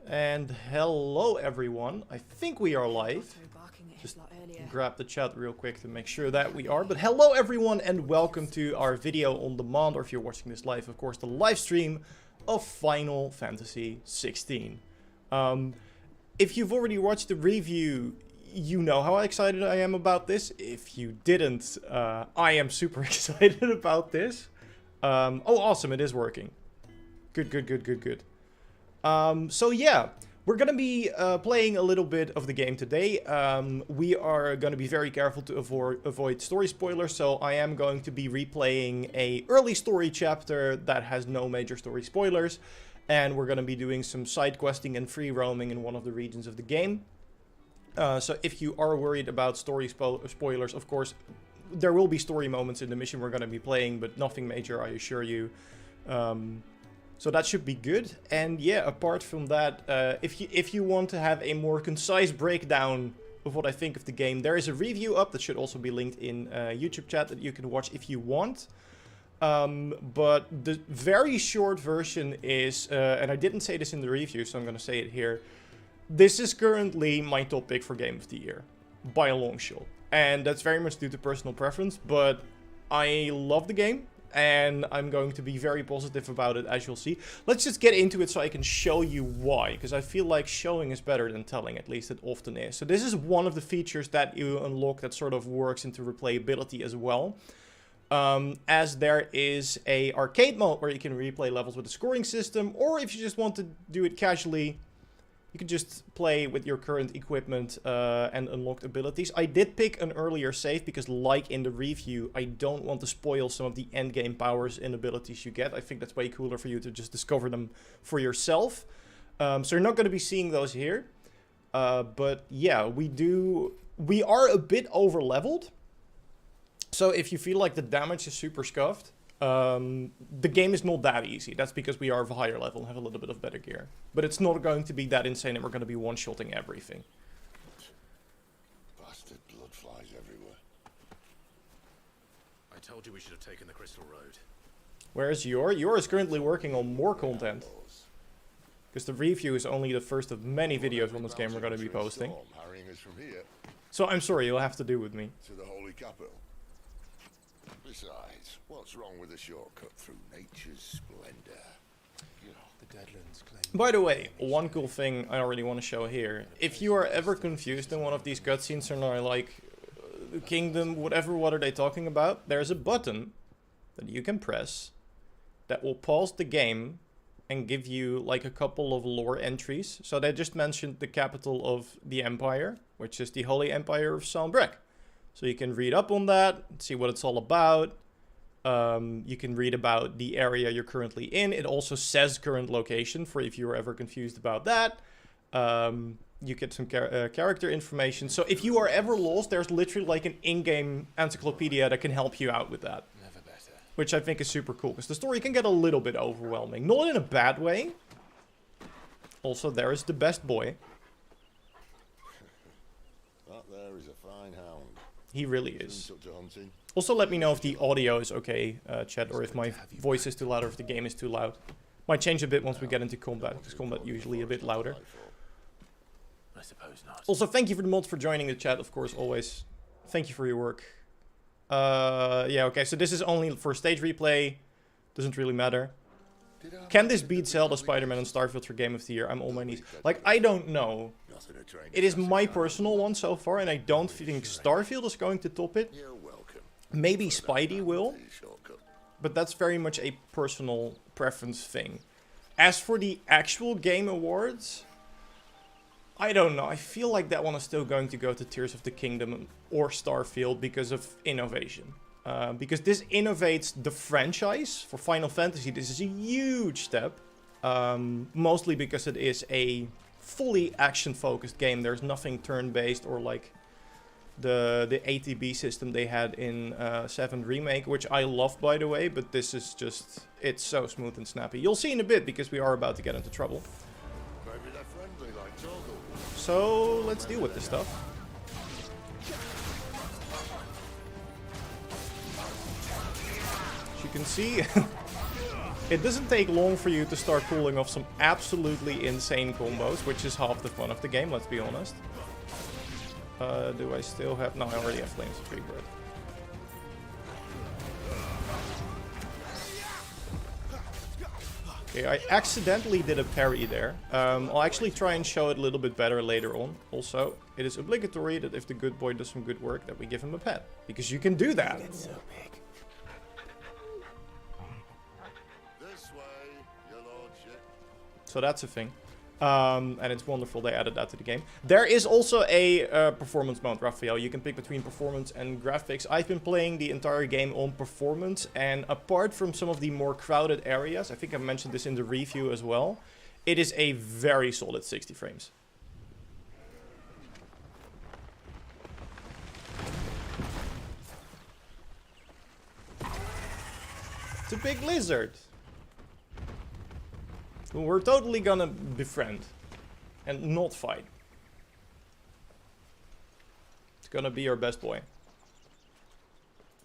And hello everyone, I think we are live. Just grab the chat real quick to make sure that we are. But hello everyone and welcome to our video on demand, or if you're watching this live, of course, the live stream of Final Fantasy XVI. If you've already watched the review, you know how excited I am about this. If you didn't, I am super excited about this. Oh, awesome, it is working. Good. So yeah, we're gonna be playing a little bit of the game today. We are gonna be very careful to avoid story spoilers, so I am going to be replaying a early story chapter that has no major story spoilers, and we're gonna be doing some side questing and free roaming in one of the regions of the game. So if you are worried about story spoilers, of course, there will be story moments in the mission we're gonna be playing, but nothing major, I assure you. So that should be good. And yeah, apart from that, if you want to have a more concise breakdown of what I think of the game, there is a review up that should also be linked in YouTube chat that you can watch if you want. But the very short version is, and I didn't say this in the review, so I'm going to say it here. This is currently my top pick for Game of the Year, by a long shot. And that's very much due to personal preference, but I love the game. And I'm going to be very positive about it, as you'll see. Let's just get into it so I can show you why. Because I feel like showing is better than telling, at least it often is. So this is one of the features that you unlock that sort of works into replayability as well. As there is a arcade mode where you can replay levels with a scoring system. Or if you just want to do it casually, you can just play with your current equipment and unlocked abilities. I did pick an earlier save because, like in the review, I don't want to spoil some of the endgame powers and abilities you get. I think that's way cooler for you to just discover them for yourself. So you're not going to be seeing those here. But yeah, we are a bit over-leveled. So if you feel like the damage is super scuffed, the game is not that easy. That's because we are of a higher level and have a little bit of better gear. But it's not going to be that insane and we're going to be one-shotting everything. Bastard blood flies everywhere. I told you we should have taken the Crystal Road. Whereas Yor is currently working on more content. Because the review is only the first of many videos on this game we're going to be posting. So I'm sorry, you'll have to do with me. To the Holy Capital. Besides, what's wrong with a shortcut through nature's splendor? You know, the Deadlands claim. By the way, one cool thing I already want to show here. If you are ever confused in one of these cutscenes and are like, the kingdom, whatever, what are they talking about? There's a button that you can press that will pause the game and give you like a couple of lore entries. So they just mentioned the capital of the Empire, which is the Holy Empire of Sanbreque. So you can read up on that, see what it's all about. You can read about the area you're currently in. It also says current location for if you're ever confused about that. You get some character information. So if you are ever lost, there's literally like an in-game encyclopedia that can help you out with that. Never better. Which I think is super cool, because the story can get a little bit overwhelming. Not in a bad way. Also, there is the best boy. That there is a fine hound. He really is. To hunting. Also, let me know if the audio is okay, chat, or if my voice is too loud, or if the game is too loud. Might change a bit once we get into combat, because combat usually a bit louder. I suppose not. Also, thank you for the mods for joining the chat, of course, always. Thank you for your work. Yeah, okay, so this is only for stage replay. Doesn't really matter. Can this beat Zelda, Spider-Man, and Starfield for Game of the Year? I'm on my knees. Like, I don't know. It is my personal one so far, and I don't think Starfield is going to top it. Maybe Spidey will, but that's very much a personal preference thing. As for the actual Game Awards, I don't know. I feel like that one is still going to go to Tears of the Kingdom or Starfield because of innovation. Because this innovates the franchise. For Final Fantasy, this is a huge step. Mostly because it is a fully action-focused game. There's nothing turn-based or like the ATB system they had in 7 Remake, which I love, by the way, but this is just, it's so smooth and snappy. You'll see in a bit, because we are about to get into trouble. Maybe they're friendly like Toggle. So, let's deal with this stuff. As you can see, It doesn't take long for you to start pulling off some absolutely insane combos, which is half the fun of the game, let's be honest. Do I still have... No, I already have Flames of Freebird. Okay, I accidentally did a parry there. I'll actually try and show it a little bit better later on. Also, it is obligatory that if the good boy does some good work, that we give him a pet. Because you can do that. It's so big. This way, your lordship. So that's a thing. And it's wonderful they added that to the game. There is also a performance mode, Raphael. You can pick between performance and graphics. I've been playing the entire game on performance, and apart from some of the more crowded areas, I think I mentioned this in the review as well, it is a very solid 60 frames. It's a big lizard. Who we're totally gonna befriend. And not fight. It's gonna be our best boy.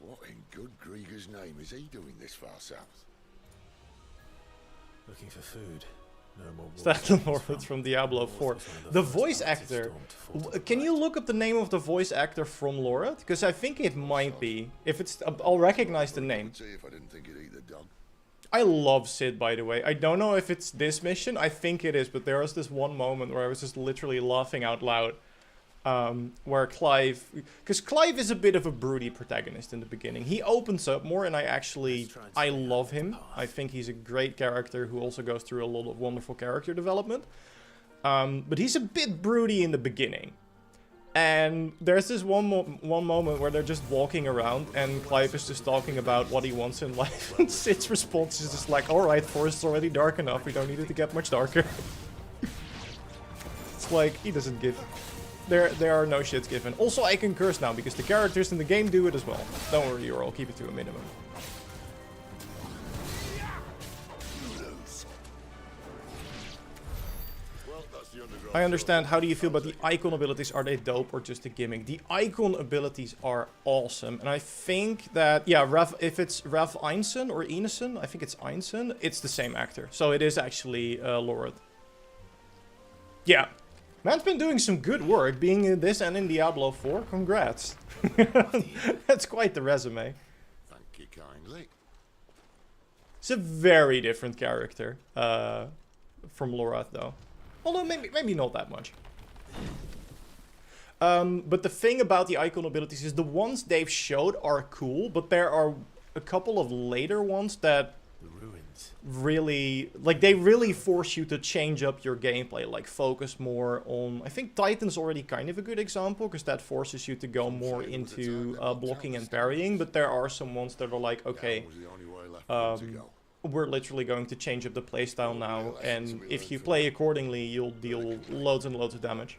What in good Grieger's name is he doing this far south? Looking for food. No more. Is that the Morphet from Diablo 4? The voice actor. Can you look up the name of the voice actor from Lorad? Because I think it might be. If it's, I'll recognize the name. See if I didn't think it'd eat the dog. I love Sid, by the way. I don't know if it's this mission. I think it is, but there was this one moment where I was just literally laughing out loud. Where Clive... Because Clive is a bit of a broody protagonist in the beginning. He opens up more, and I love him. I think he's a great character who also goes through a lot of wonderful character development. But he's a bit broody in the beginning. And there's this one moment where they're just walking around and Clive is just talking about what he wants in life. And Sid's response is just like, alright, forest's already dark enough, we don't need it to get much darker. It's like, he doesn't give... There are no shits given. Also, I can curse now because the characters in the game do it as well. Don't worry, I'll keep it to a minimum. I understand. How do you feel about the icon abilities? Are they dope or just a gimmick? The icon abilities are awesome. And I think that, yeah, if it's Ralph Einsen or Enison, I think it's Einsen, it's the same actor. So it is actually Lorad. Yeah. Man's been doing some good work being in this and in Diablo 4. Congrats. That's quite the resume. Thank you kindly. It's a very different character from Lorad, though. Although maybe not that much. But the thing about the icon abilities is the ones they've showed are cool, but there are a couple of later ones that really, like, they really force you to change up your gameplay, like focus more on... I think Titan's already kind of a good example, because that forces you to go more into blocking and parrying, but there are some ones that are like, okay, we're literally going to change up the playstyle now, and if you play accordingly, you'll deal loads and loads of damage.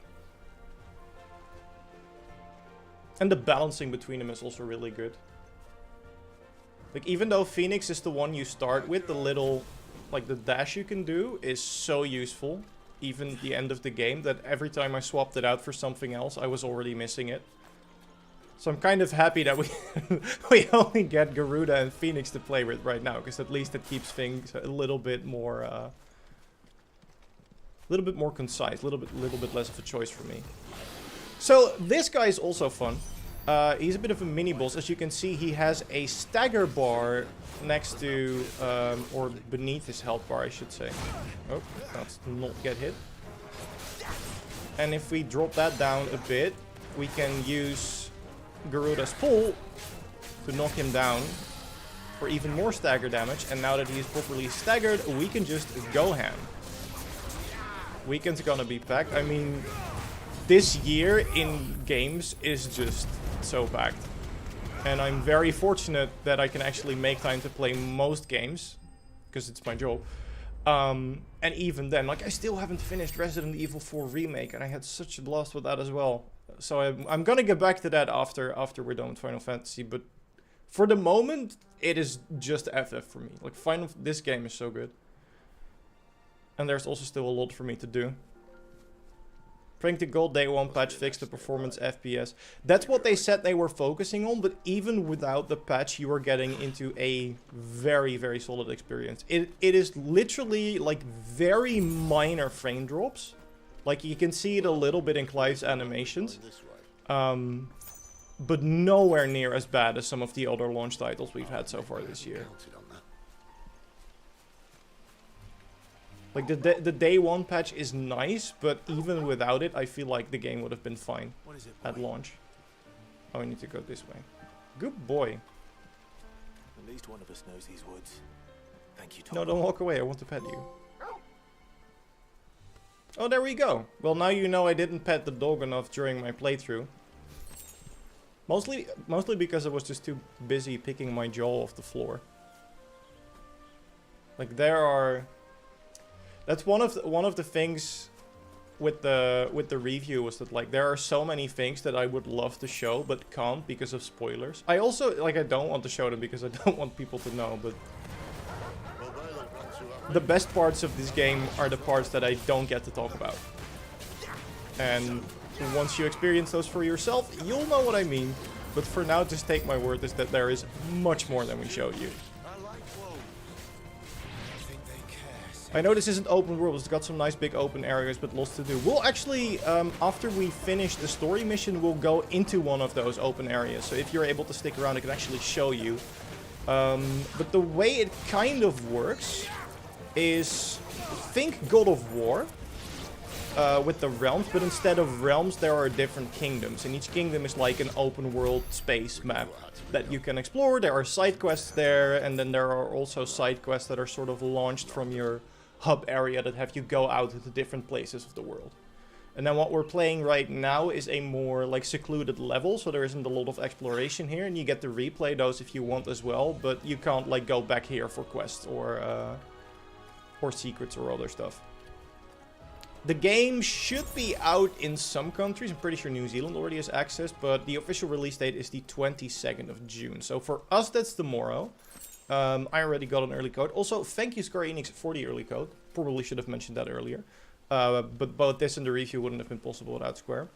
And the balancing between them is also really good. Like, even though Phoenix is the one you start with, the little, like, the dash you can do is so useful, even at the end of the game, that every time I swapped it out for something else, I was already missing it. So I'm kind of happy that we only get Garuda and Phoenix to play with right now, because at least it keeps things a little bit more concise, a little bit less of a choice for me. So this guy is also fun. He's a bit of a mini boss. As you can see, he has a stagger bar next to, or beneath his health bar, I should say. Oh, let's not get hit. And if we drop that down a bit, we can use Garuda's pull to knock him down for even more stagger damage. And now that he is properly staggered, we can just go ham. Weekend's gonna be packed. I mean, this year in games is just so packed. And I'm very fortunate that I can actually make time to play most games, because it's my job. And even then, like, I still haven't finished Resident Evil 4 Remake, and I had such a blast with that as well. So I'm gonna get back to that after we're done with Final Fantasy, but for the moment, it is just FF for me. Like, this game is so good. And there's also still a lot for me to do. Frank, the Gold Day 1 patch fixed the performance FPS. That's what they said they were focusing on, but even without the patch, you are getting into a very, very solid experience. It is literally like very minor frame drops. Like you can see it a little bit in Clive's animations. But nowhere near as bad as some of the other launch titles we've had so far this year. Like the day 1 patch is nice, but even without it, I feel like the game would have been fine at launch. Oh, I need to go this way. Good boy. At least one of us knows these woods. Thank you, Tom. No, don't walk away. I want to pet you. Oh, there we go. Well, now you know I didn't pet the dog enough during my playthrough. Mostly because I was just too busy picking my jaw off the floor. Like there are. That's one of the things with the review was that like there are so many things that I would love to show but can't because of spoilers. I also like I don't want to show them because I don't want people to know, but the best parts of this game are the parts that I don't get to talk about. And once you experience those for yourself, you'll know what I mean. But for now, just take my word is that there is much more than we showed you. I know this isn't open world, it's got some nice big open areas, but lots to do. We'll actually, after we finish the story mission, we'll go into one of those open areas. So if you're able to stick around, I can actually show you. But the way it kind of works is, think God of War with the realms, but instead of realms, there are different kingdoms. And each kingdom is like an open world space map that you can explore. There are side quests there, and then there are also side quests that are sort of launched from your hub area that have you go out to the different places of the world. And then what we're playing right now is a more like secluded level, so there isn't a lot of exploration here, and you get to replay those if you want as well, but you can't like go back here for quests or secrets or other stuff. The game should be out in some countries. I'm pretty sure New Zealand already has access, but the official release date is the 22nd of June. So for us, that's tomorrow. I already got an early code. Also, thank you Square Enix for the early code. Probably should have mentioned that earlier. But both this and the review wouldn't have been possible without Square.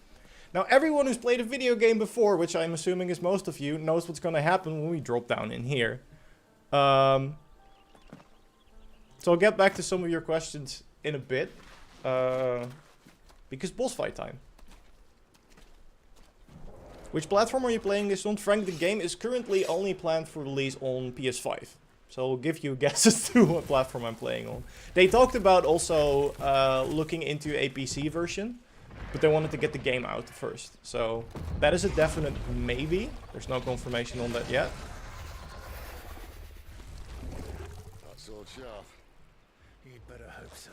Now, everyone who's played a video game before, which I'm assuming is most of you, knows what's going to happen when we drop down in here. So I'll get back to some of your questions in a bit. Because boss fight time. Which platform are you playing this on? Frank, the game is currently only planned for release on PS5. So I'll give you guesses to what platform I'm playing on. They talked about also looking into a PC version, but they wanted to get the game out first. So that is a definite maybe. There's no confirmation on that yet. That's all sharp. You'd better hope so.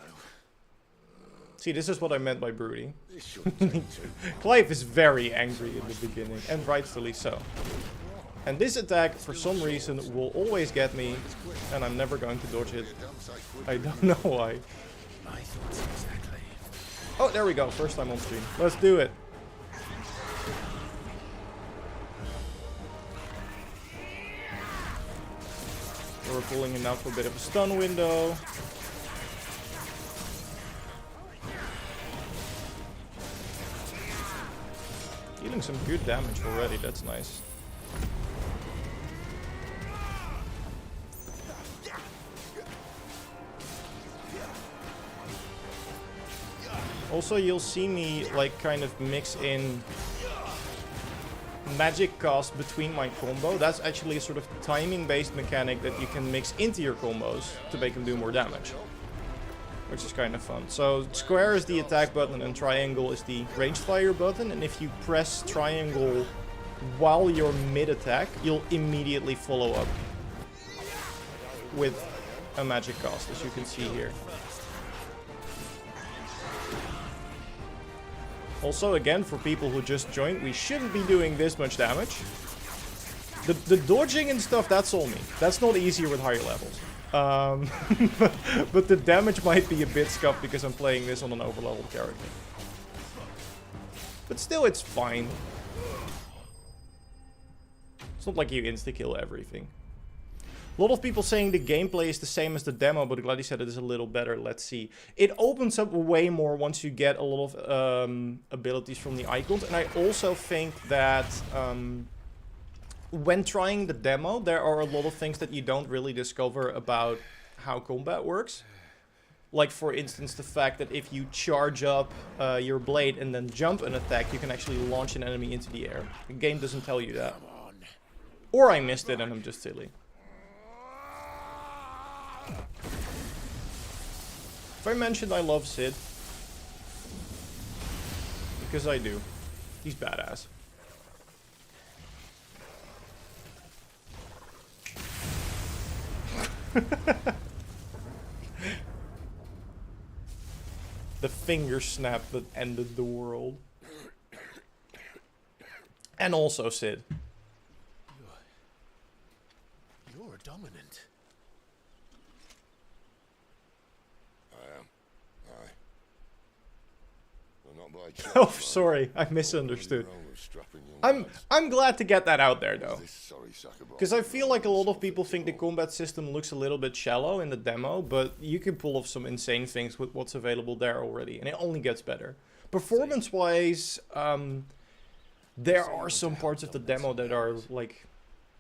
See, this is what I meant by broody. This shouldn't take too. Clive is very angry in the beginning, and rightfully so. And this attack, for some reason, will always get me, and I'm never going to dodge it. I don't know why. My thoughts exactly. Oh, there we go. First time on stream. Let's do it. We're pulling him out for a bit of a stun window. Dealing some good damage already, that's nice. Also, you'll see me like kind of mix in magic cast between my combo. That's actually a sort of timing based mechanic that you can mix into your combos to make them do more damage. Which is kind of fun. So square is the attack button and triangle is the range fire button. And if you press triangle while you're mid-attack, you'll immediately follow up with a magic cast, as you can see here. Also, again, for people who just joined, we shouldn't be doing this much damage. The dodging and stuff, that's all me. That's not easier with higher levels. But the damage might be a bit scuffed because I'm playing this on an overleveled character. But still, it's fine. It's not like you insta-kill everything. A lot of people saying the gameplay is the same as the demo, but Gladys said it is a little better. Let's see. It opens up way more once you get a lot of abilities from the icons. And I also think that when trying the demo, there are a lot of things that you don't really discover about how combat works. Like, for instance, the fact that if you charge up your blade and then jump an attack, you can actually launch an enemy into the air. The game doesn't tell you that. Or I missed it and I'm just silly. If I mentioned I love Sid, because I do. He's badass. The finger snap that ended the world. And also Sid. You're dominant. I am. Aye. Well, not by choice, Oh, man. sorry, I misunderstood. Nothing wrong with strapping young lads. I'm glad to get that out there though. This sorry sack of Because I balls feel like a lot of something people think the before. combat system looks a little bit shallow in the demo, but you can pull off some insane things with what's available there already, and it only gets better. Performance-wise, there are some parts of the demo that are like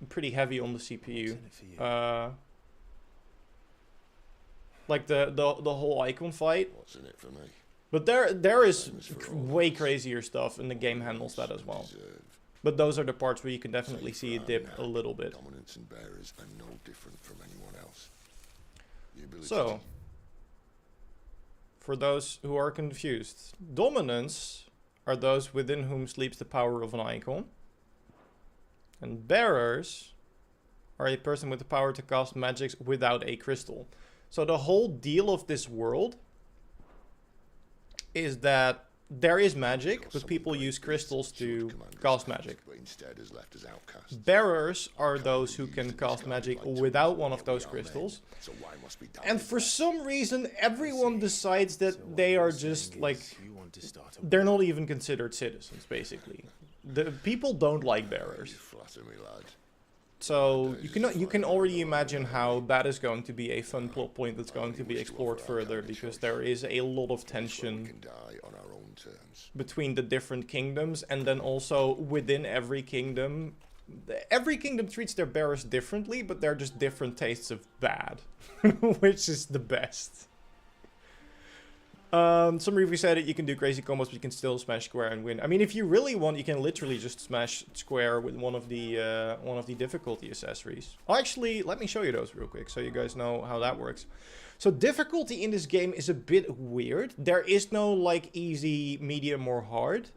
pretty heavy on the CPU. Like the whole icon fight. What's in it for me? But there is way crazier stuff, and the game handles that as well. Deserve. But those are the parts where you can definitely see it dip a little bit. Dominance and bearers are no different from anyone else. The ability So, for those who are confused, dominants are those within whom sleeps the power of an icon. And bearers are a person with the power to cast magics without a crystal. So the whole deal of this world is that there is magic, but people use crystals to cast magic. but instead is left as outcasts. Bearers are those who can cast magic without one of those crystals. So why must be And for some reason, everyone decides that they are just like, You want to start a they're not even considered citizens, basically. The people don't like You bearers. flatter me, lad. So you can already imagine how that is going to be a fun plot point that's going to be explored further, because there is a lot of We tension can die on our own terms. between the different kingdoms, and then also within every kingdom treats their bearers differently, but they're just different tastes of bad, which is the best. Some review said that you can do crazy combos, but you can still smash square and win. I mean, if you really want, you can literally just smash square with one of the difficulty accessories. Oh, actually, let me show you those real quick, so you guys know how that works. So difficulty in this game is a bit weird. There is no like easy, medium, or hard.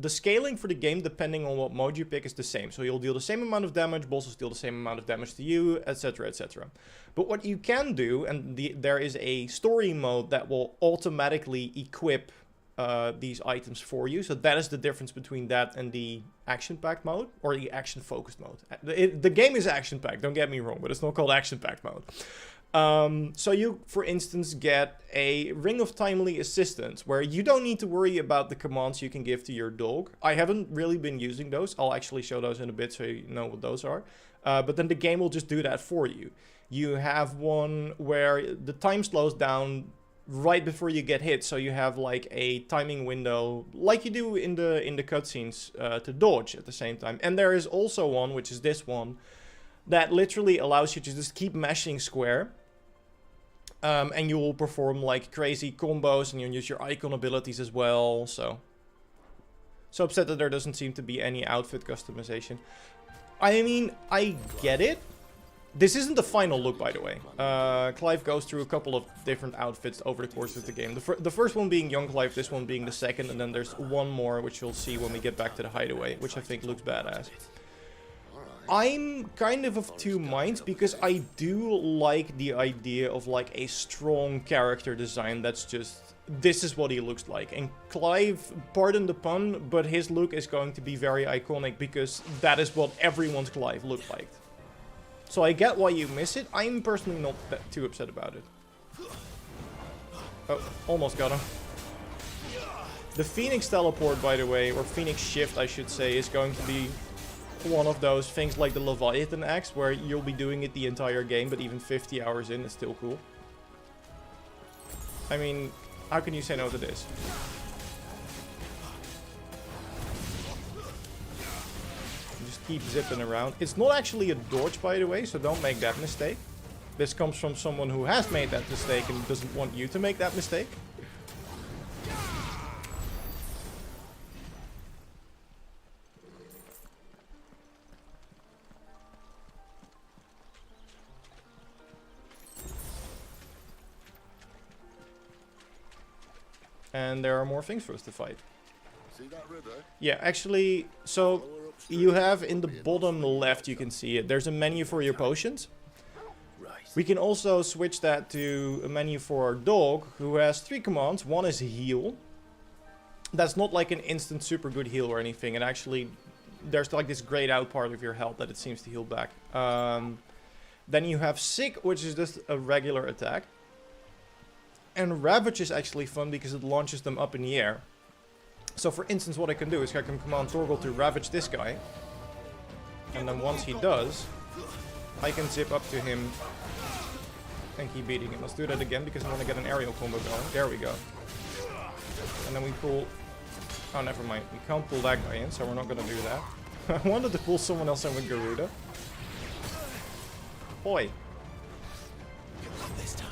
The scaling for the game, depending on what mode you pick, is the same. So you'll deal the same amount of damage, bosses deal the same amount of damage to you, etc, etc. But what you can do, and there is a story mode that will automatically equip these items for you. So that is the difference between that and the action-packed mode, or the action-focused mode. The game is action-packed, don't get me wrong, but it's not called action-packed mode. So you, for instance, get a Ring of Timely Assistance, where you don't need to worry about the commands you can give to your dog. I haven't really been using those. I'll actually show those in a bit so you know what those are. But then the game will just do that for you. You have one where the time slows down right before you get hit, so you have like a timing window, like you do in the cutscenes, to dodge at the same time. And there is also one, which is this one, that literally allows you to just keep mashing square. And you will perform like crazy combos, and you'll use your icon abilities as well. So upset that there doesn't seem to be any outfit customization. I mean, I get it. This isn't the final look, by the way. Clive goes through a couple of different outfits over the course of the game. The first one being young Clive, this one being the second, and then there's one more, which you'll see when we get back to the hideaway, which I think looks badass. I'm kind of two minds, because I do like the idea of like a strong character design that's just, this is what he looks like. And Clive, pardon the pun, but his look is going to be very iconic, because that is what everyone's Clive looked like. So I get why you miss it. I'm personally not that too upset about it. Oh, almost got him. The Phoenix teleport, by the way, or Phoenix shift I should say, is going to be one of those things like the Leviathan axe, where you'll be doing it the entire game, but even 50 hours in, it's still cool. I mean, how can you say no to this? Just keep zipping around. It's not actually a dodge, by the way, so don't make that mistake. This comes from someone who has made that mistake and doesn't want you to make that mistake. And there are more things for us to fight. See that river? Yeah, actually, so you have in the bottom left, you can see it. There's a menu for your potions. We can also switch that to a menu for our dog, who has 3 commands. One is heal. That's not like an instant super good heal or anything. And actually, there's like this grayed out part of your health that it seems to heal back. Then you have sick, which is just a regular attack. And Ravage is actually fun because it launches them up in the air. So for instance, what I can do is I can command Torgal to Ravage this guy. And then once he does, I can zip up to him and keep beating him. Let's do that again because I want to get an aerial combo going. There we go. And then we pull... Oh, never mind. We can't pull that guy in, so we're not going to do that. I wanted to pull someone else in with Garuda. Boy. This time.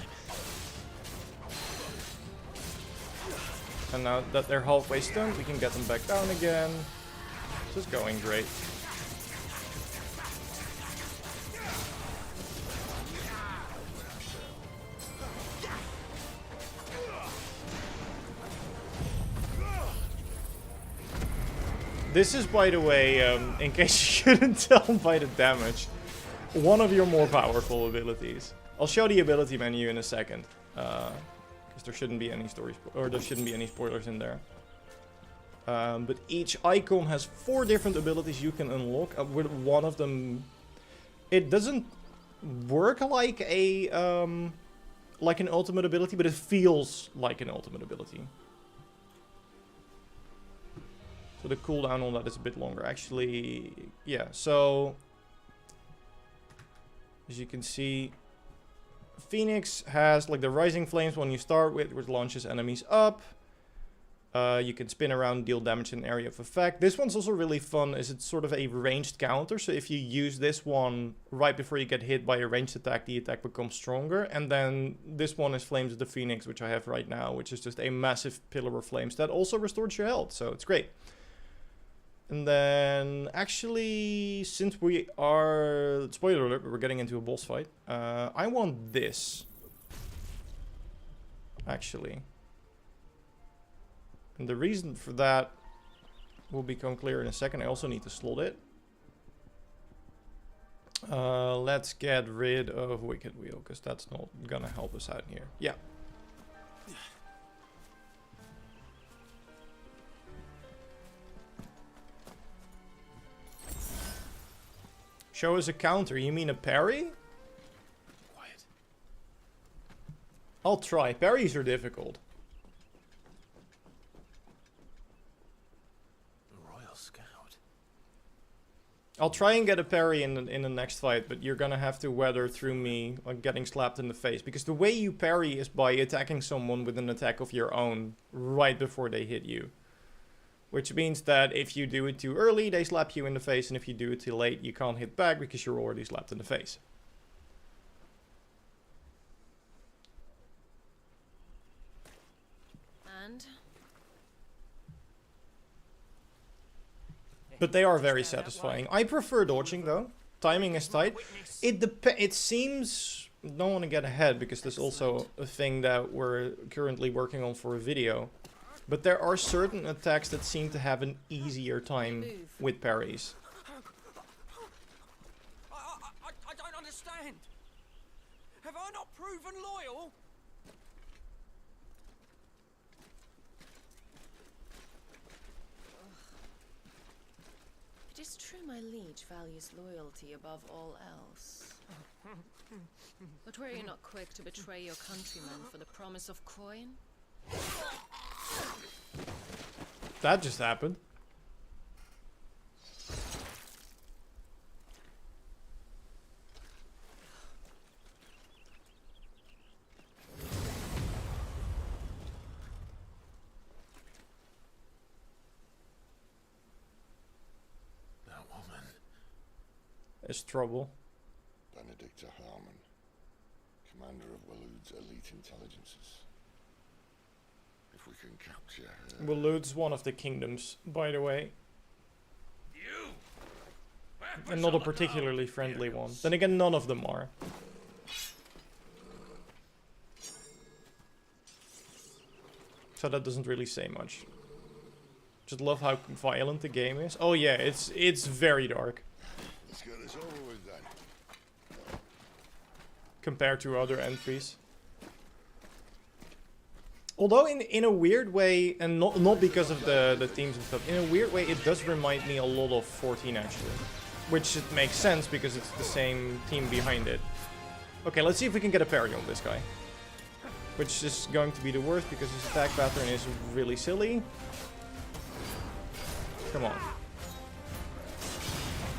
And now that they're halfway stunned, we can get them back down again. Just going great. This is, by the way, in case you couldn't tell by the damage, one of your more powerful abilities. I'll show the ability menu in a second. Because there shouldn't be any there shouldn't be any spoilers in there. But each icon has 4 different abilities you can unlock. With one of them, it doesn't work like a like an ultimate ability, but it feels like an ultimate ability. So the cooldown on that is a bit longer, actually. Yeah. So as you can see, Phoenix has like the Rising Flames when you start with, which launches enemies up. You can spin around, deal damage in an area of effect. This one's also really fun, is it's sort of a ranged counter. So if you use this one right before you get hit by a ranged attack, the attack becomes stronger. And then this one is Flames of the Phoenix, which I have right now, which is just a massive pillar of flames that also restores your health. So it's great. And then, actually, since we are... Spoiler alert, we're getting into a boss fight. I want this. Actually. And the reason for that will become clear in a second. I also need to slot it. Let's get rid of Wicked Wheel, because that's not gonna help us out here. Yeah. Show us a counter. You mean a parry? Quiet. I'll try. Parries are difficult. Royal Scout. I'll try and get a parry in the next fight, but you're gonna have to weather through me like getting slapped in the face. Because the way you parry is by attacking someone with an attack of your own right before they hit you. Which means that if you do it too early, they slap you in the face, and if you do it too late, you can't hit back because you're already slapped in the face. And? But they are very satisfying. I prefer dodging though. Timing is tight. It seems... Don't want to get ahead because there's also a thing that we're currently working on for a video. But there are certain attacks that seem to have an easier time with parries. I don't understand. Have I not proven loyal? It is true my liege values loyalty above all else. But were you not quick to betray your countrymen for the promise of coin? That just happened. is trouble. Benedictor Harmon, commander of Waloed's elite intelligences. If we can capture her... Waloed's one of the kingdoms, by the way. You! And not a particularly friendly one. Then again, none of them are. So that doesn't really say much. Just love how violent the game is. Oh yeah, it's very dark. Let's get this over with then. Compared to other entries. Although in a weird way, and not because of the themes and stuff, in a weird way it does remind me a lot of 14 actually. Which it makes sense because it's the same team behind it. Okay, let's see if we can get a parry on this guy. Which is going to be the worst because his attack pattern is really silly. Come on.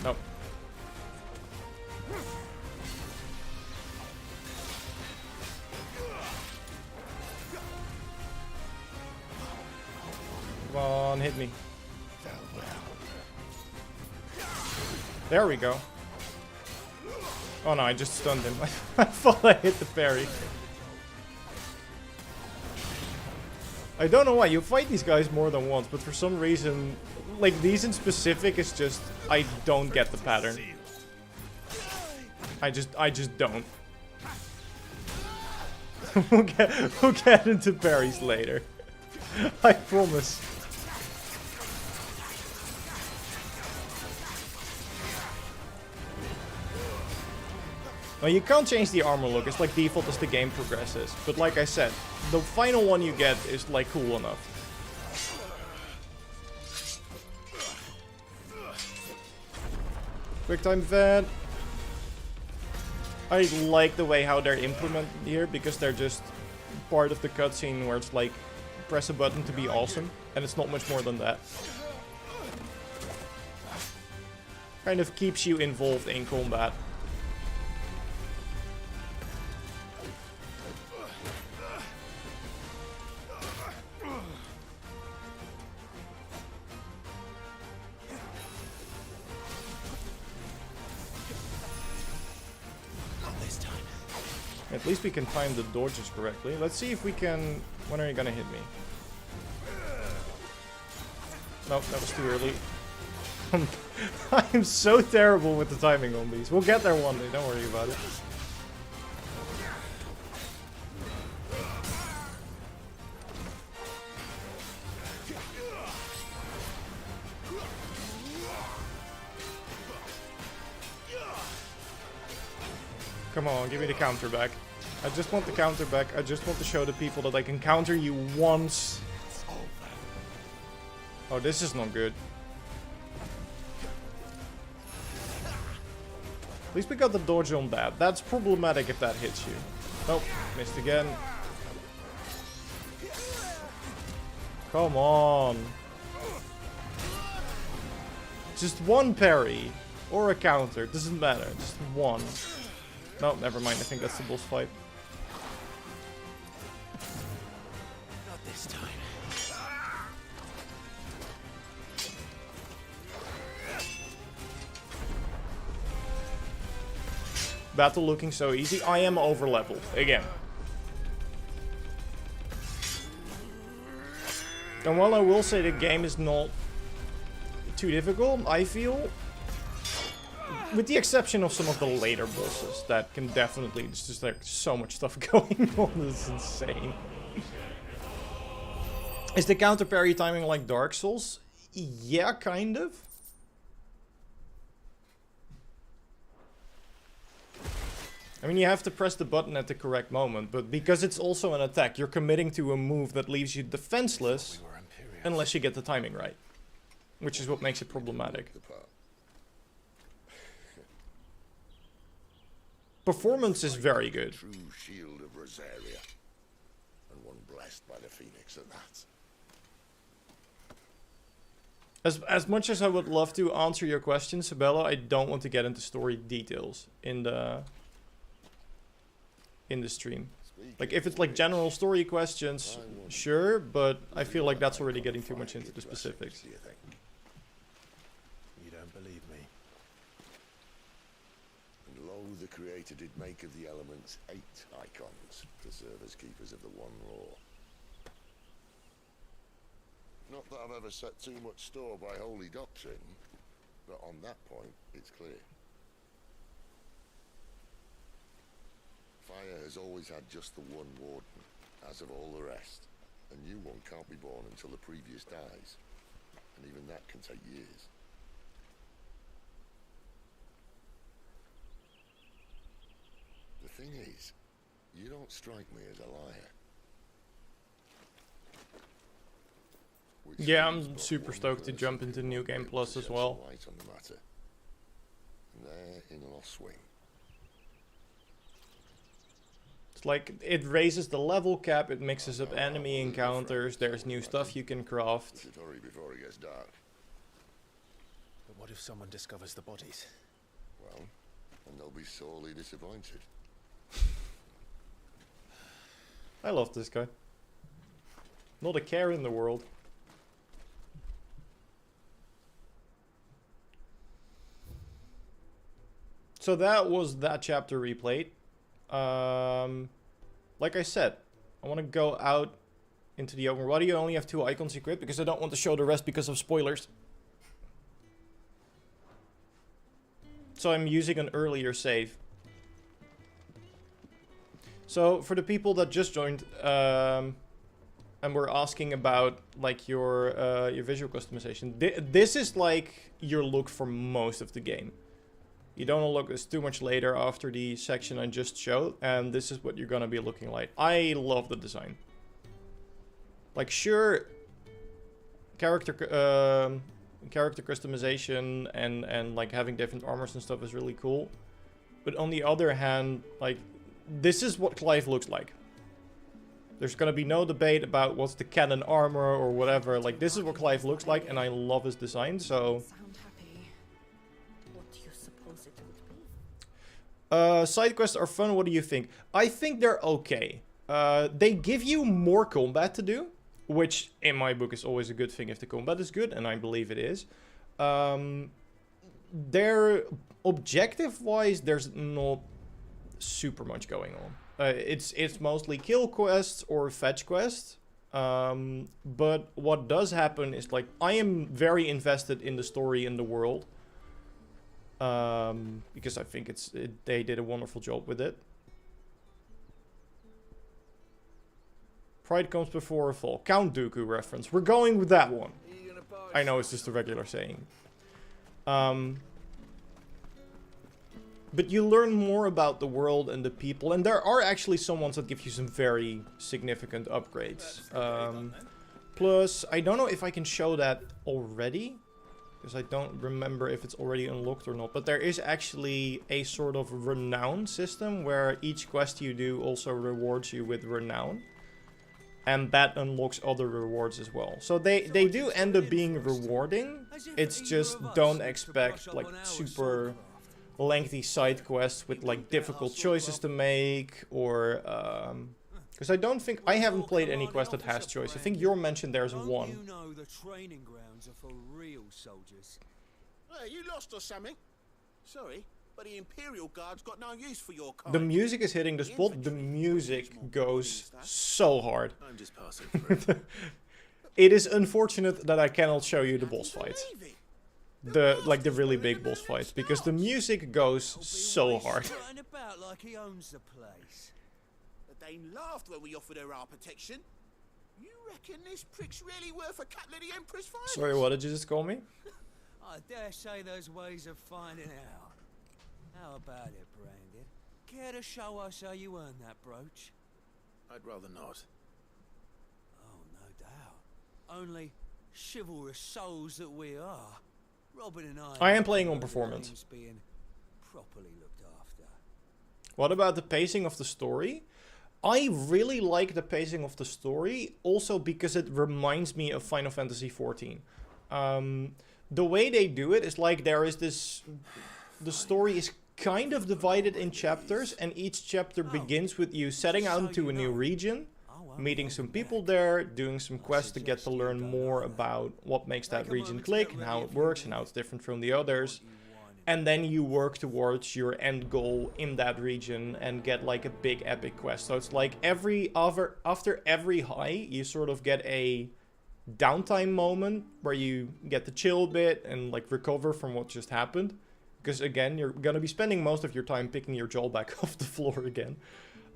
Nope. Come on, hit me. There we go. Oh no, I just stunned him. I thought I hit the parry. I don't know why, you fight these guys more than once, but for some reason, like these in specific, is just, I don't get the pattern. I just don't. we'll get into parries later. I promise. Well, you can't change the armor look, it's like default as the game progresses. But like I said, the final one you get is like cool enough. Quick time event. I like the way how they're implemented here, because they're just part of the cutscene where it's like, press a button to be awesome, and it's not much more than that. Kind of keeps you involved in combat. At least we can time the dodges correctly. Let's see if we can... When are you gonna hit me? Nope, that was too early. I'm so terrible with the timing on these. We'll get there one day, don't worry about it. Come on, give me the counter back. I just want the counter back. I just want to show the people that I can counter you once. Oh, this is not good. At least we got the dodge on that. That's problematic if that hits you. Nope, missed again. Come on. Just one parry. Or a counter, it doesn't matter. Just one. No, never mind. I think that's the boss fight. Not this time. Battle looking so easy. I am over leveled again. And while I will say the game is not too difficult, I feel, with the exception of some of the later bosses that can definitely, it's just like so much stuff going on, this is insane. Is the counter parry timing like Dark Souls? Yeah, kind of. I mean, you have to press the button at the correct moment, but because it's also an attack, you're committing to a move that leaves you defenseless unless you get the timing right. Which is what makes it problematic. Performance is very good. True shield of Rosaria, and one blessed by the Phoenix at that. As much as I would love to answer your question, Sabella, I don't want to get into story details in the stream. Like, if it's like general story questions, sure, but I feel like that's already getting too much into the specifics. You don't believe me? Creator did make of the elements 8 icons to serve as keepers of the one law. Not that I've ever set too much store by holy doctrine, but on that point, it's clear. Fire has always had just the one warden, as of all the rest. A new one can't be born until the previous dies, and even that can take years. The thing is, you don't strike me as a liar. Which Yeah, leaves I'm but super one stoked to person jump into who New might be Game able Plus to as shed well. some light on the matter. And they're in lost swing. It's like, it raises the level cap, it mixes up enemy encounters, there's new stuff you can We craft. should hurry before it gets dark. But what if someone discovers the bodies? Well, and they'll be sorely disappointed. I love this guy. Not a care in the world. So that was that chapter replayed. Like I said, I want to go out into the open. Why do you only have 2 icons equipped? Because I don't want to show the rest because of spoilers. So I'm using an earlier save. So for the people that just joined, and we're asking about like your visual customization, this is like your look for most of the game. You don't unlock this too much later after the section I just showed, and this is what you're gonna be looking like. I love the design. Like, sure, character customization and like having different armors and stuff is really cool, but on the other hand, like, this is what Clive looks like. There's gonna be no debate about what's the canon armor or whatever. Like, this is what Clive looks like, and I love his design. So Sound happy. What do you suppose it would be? side quests are fun. What do you think? I think they're okay. They give you more combat to do, which in my book is always a good thing if the combat is good, and I believe it is. They're objective-wise, there's not super much going on. It's mostly kill quests or fetch quests. But what does happen is, like, I am very invested in the story and the world. Because I think they did a wonderful job with it. Pride comes before a fall. Count Dooku reference. We're going with that one. I know it's just a regular saying. But you learn more about the world and the people. And there are actually some ones that give you some very significant upgrades. Plus, I don't know if I can show that already. Because I don't remember if it's already unlocked or not. But there is actually a sort of renown system where each quest you do also rewards you with renown. And that unlocks other rewards as well. So they do end up being rewarding. It's just don't expect like super lengthy side quests with like difficult choices to make, or because I haven't played any quest that has choice. I think you mentioned there's one. You know the training grounds are for real soldiers. Hey, you lost or something? Sorry, but the Imperial Guard's got no use for your kind. The music is hitting the spot. The music goes so hard. I'm just passing through. It is unfortunate that I cannot show you the boss fights. The really big boss fights, because the music goes so hard. Strutting about like he owns the place. The Dane laughed when we offered her our protection. You reckon this prick's really worth a couple of the Emperor's finest? Sorry, what did you just call me? I dare say there's ways of finding out. How about it, Brandon? Care to show us how you earned that brooch? I'd rather not. Oh, no doubt. Only chivalrous souls that we are. Robin and I am playing on performance. Being properly looked after. What about the pacing of the story? I really like the pacing of the story, also because it reminds me of Final Fantasy XIV. The way they do it is like there is this... The story is kind of divided in chapters, and each chapter begins with you setting out to a new region, meeting some people there, doing some quests to get to learn more about what makes that region click and how it works and how it's different from the others. and then you work towards your end goal in that region and get like a big epic quest. So it's like after every high, you sort of get a downtime moment where you get to chill a bit and like recover from what just happened. Because again, you're gonna be spending most of your time picking your jaw back off the floor again.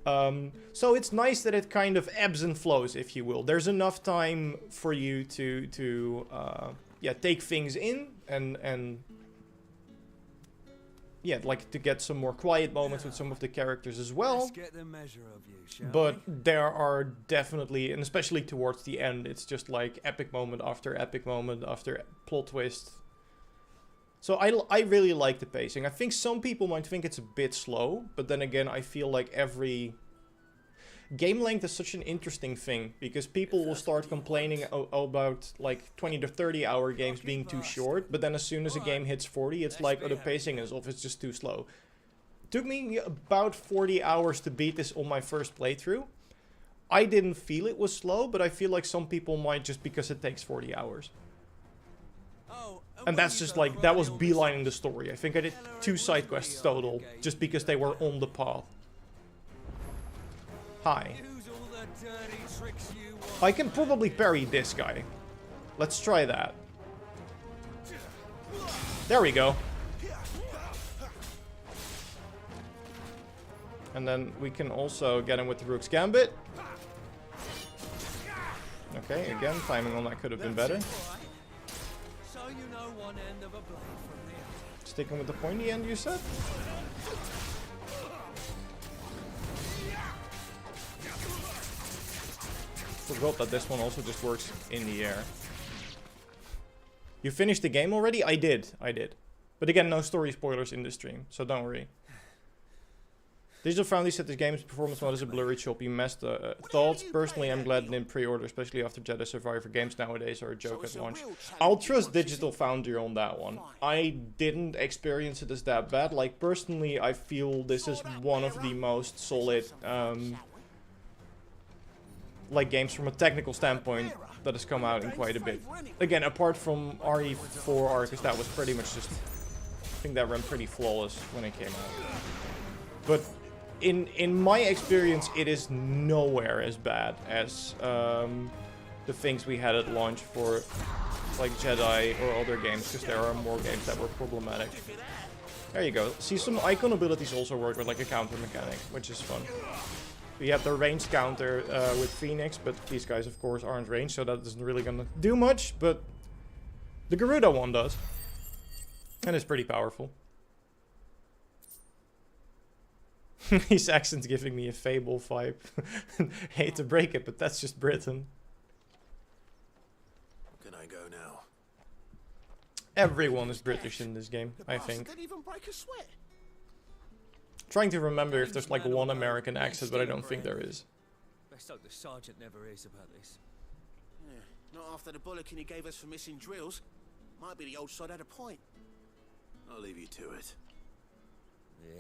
So it's nice that it kind of ebbs and flows, if you will. There's enough time for you to yeah, take things in and yeah, like to get some more quiet moments with some of the characters as well. Let's get the measure of you, shall But there are definitely, and especially towards the end, it's just like epic moment after plot twist. So I really like the pacing. I think some people might think it's a bit slow, but then again, I feel like every game length is such an interesting thing, because people will start complaining about like 20 to 30 hour games being too short, but then as soon as a game hits 40, it's like, oh, the pacing is off, it's just too slow. Took me about 40 hours to beat this on my first playthrough. I didn't feel it was slow, but I feel like some people might, just because it takes 40 hours. And that's just like, that was beelining the story. I think I did 2 side quests total, just because they were on the path. Hi. I can probably parry this guy. Let's try that. There we go. And then we can also get him with the Rook's Gambit. Okay, again, timing on that could have been better. Sticking with the pointy end, you said? Forgot that this one also just works in the air. You finished the game already? I did. But again, no story spoilers in the stream, so don't worry. Digital Foundry said this game's performance mode is a blurry, choppy mess. Thoughts? Personally, I'm glad it didn't pre-order, especially after Jedi Survivor. Games nowadays are a joke at launch. I'll trust Digital Foundry on that one. I didn't experience it as that bad. Like, personally, I feel this is one of the most solid like games from a technical standpoint that has come out in quite a bit. Again, apart from RE4 Arcus, that was pretty much just, I think that ran pretty flawless when it came out. But in my experience, it is nowhere as bad as the things we had at launch for like Jedi or other games, because there are more games that were problematic. There you go. See, some icon abilities also work with like a counter mechanic, which is fun. You have the ranged counter with Phoenix, but these guys, of course, aren't ranged, so that isn't really gonna do much, but the Garuda one does. And it's pretty powerful. His accent's giving me a Fable vibe. Hate to break it, but that's just Britain. Can I go now? Everyone is British in this game, I think. Didn't even break a sweat. Trying to remember if there's like one American accent, but I don't think there is. Best hope the sergeant never hears about this. Yeah, not after the bollocking he gave us for missing drills. Might be the old sod had a point. I'll leave you to it. Yeah,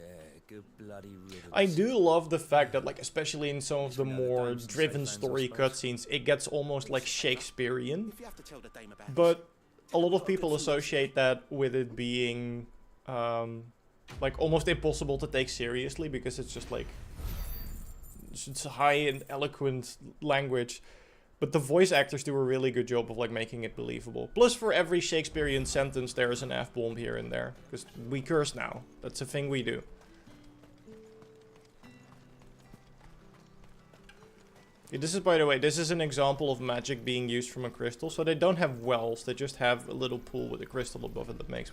good bloody riddance. I do love the fact that, like, especially in some of the more driven story cutscenes, it gets almost like Shakespearean. If you have to tell the dame about But a lot of people associate that with it being like almost impossible to take seriously, because it's just like it's high and eloquent language. But the voice actors do a really good job of like making it believable. Plus, for every Shakespearean sentence, there is an F-bomb here and there, because we curse now. That's a thing we do. Yeah, this is, by the way, this is an example of magic being used from a crystal. So they don't have wells; they just have a little pool with a crystal above it that makes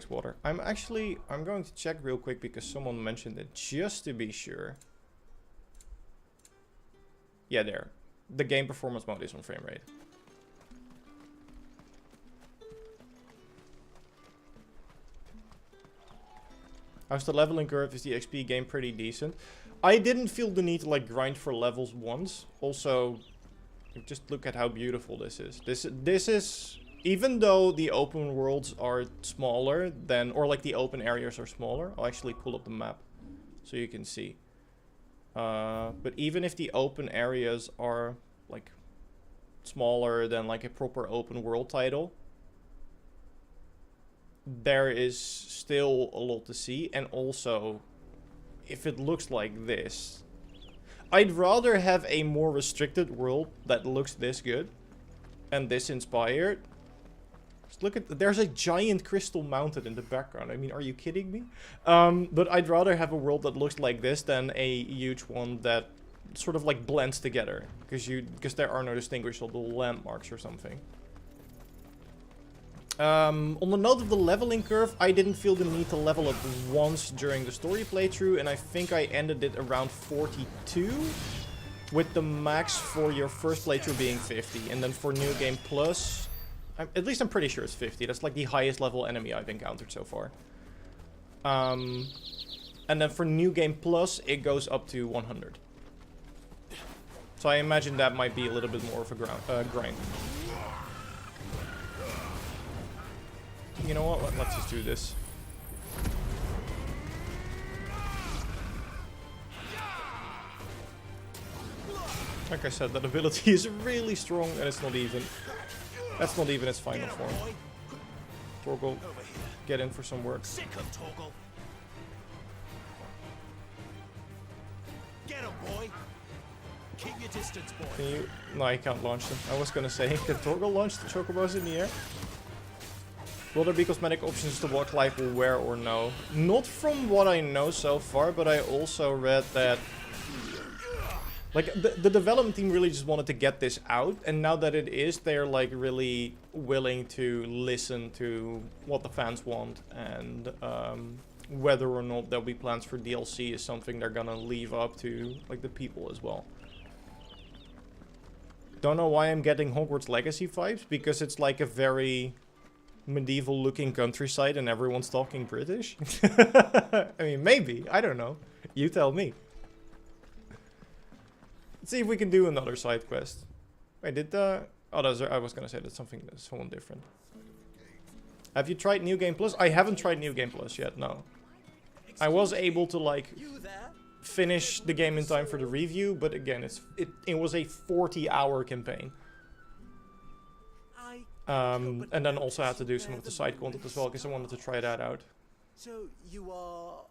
water. I'm going to check real quick because someone mentioned it, just to be sure. Yeah, there. The game performance mode is on frame rate. How's the leveling curve? Is the XP game pretty decent? I didn't feel the need to like grind for levels once. Also, just look at how beautiful this is. This is, even though the open worlds are smaller than, or like the open areas are smaller. I'll actually pull up the map so you can see. But even if the open areas are like smaller than like a proper open world title, there is still a lot to see. And also, if it looks like this, I'd rather have a more restricted world that looks this good and this inspired. Just look at, there's a giant crystal mountain in the background. I mean, are you kidding me? But I'd rather have a world that looks like this than a huge one that sort of like blends together, because there are no distinguishable landmarks or something. On the note of the leveling curve, I didn't feel the need to level up once during the story playthrough, and I think I ended it around 42, with the max for your first playthrough being 50, and then for New Game Plus, at least I'm pretty sure it's 50. That's like the highest level enemy I've encountered so far. And then for New Game Plus, it goes up to 100. So I imagine that might be a little bit more of a grind. You know what? Let's just do this. Like I said, that ability is really strong, and it's not even... That's not even its final form. Torgal, get in for some work. Get him, boy. Keep your distance, boy. Can you... No, I can't launch them. I was gonna say, can Torgal launch the chocobos in the air? Will there be cosmetic options to what Clive will wear or no? Not from what I know so far, but I also read that... Like, the development team really just wanted to get this out, and now that it is, they're like really willing to listen to what the fans want, and whether or not there'll be plans for DLC is something they're gonna leave up to like the people as well. Don't know why I'm getting Hogwarts Legacy vibes, because it's like a very medieval looking countryside and everyone's talking British. I mean, maybe, I don't know, you tell me. Let's see if we can do another side quest. Wait, did the... Oh, I was gonna say that's something that's someone different. Have you tried New Game Plus? I haven't tried New Game Plus yet, no. I was able to, like, finish the game in time for the review, but again, it was a 40-hour campaign. And then also had to do some of the side content as well, because I wanted to try that out. So, you are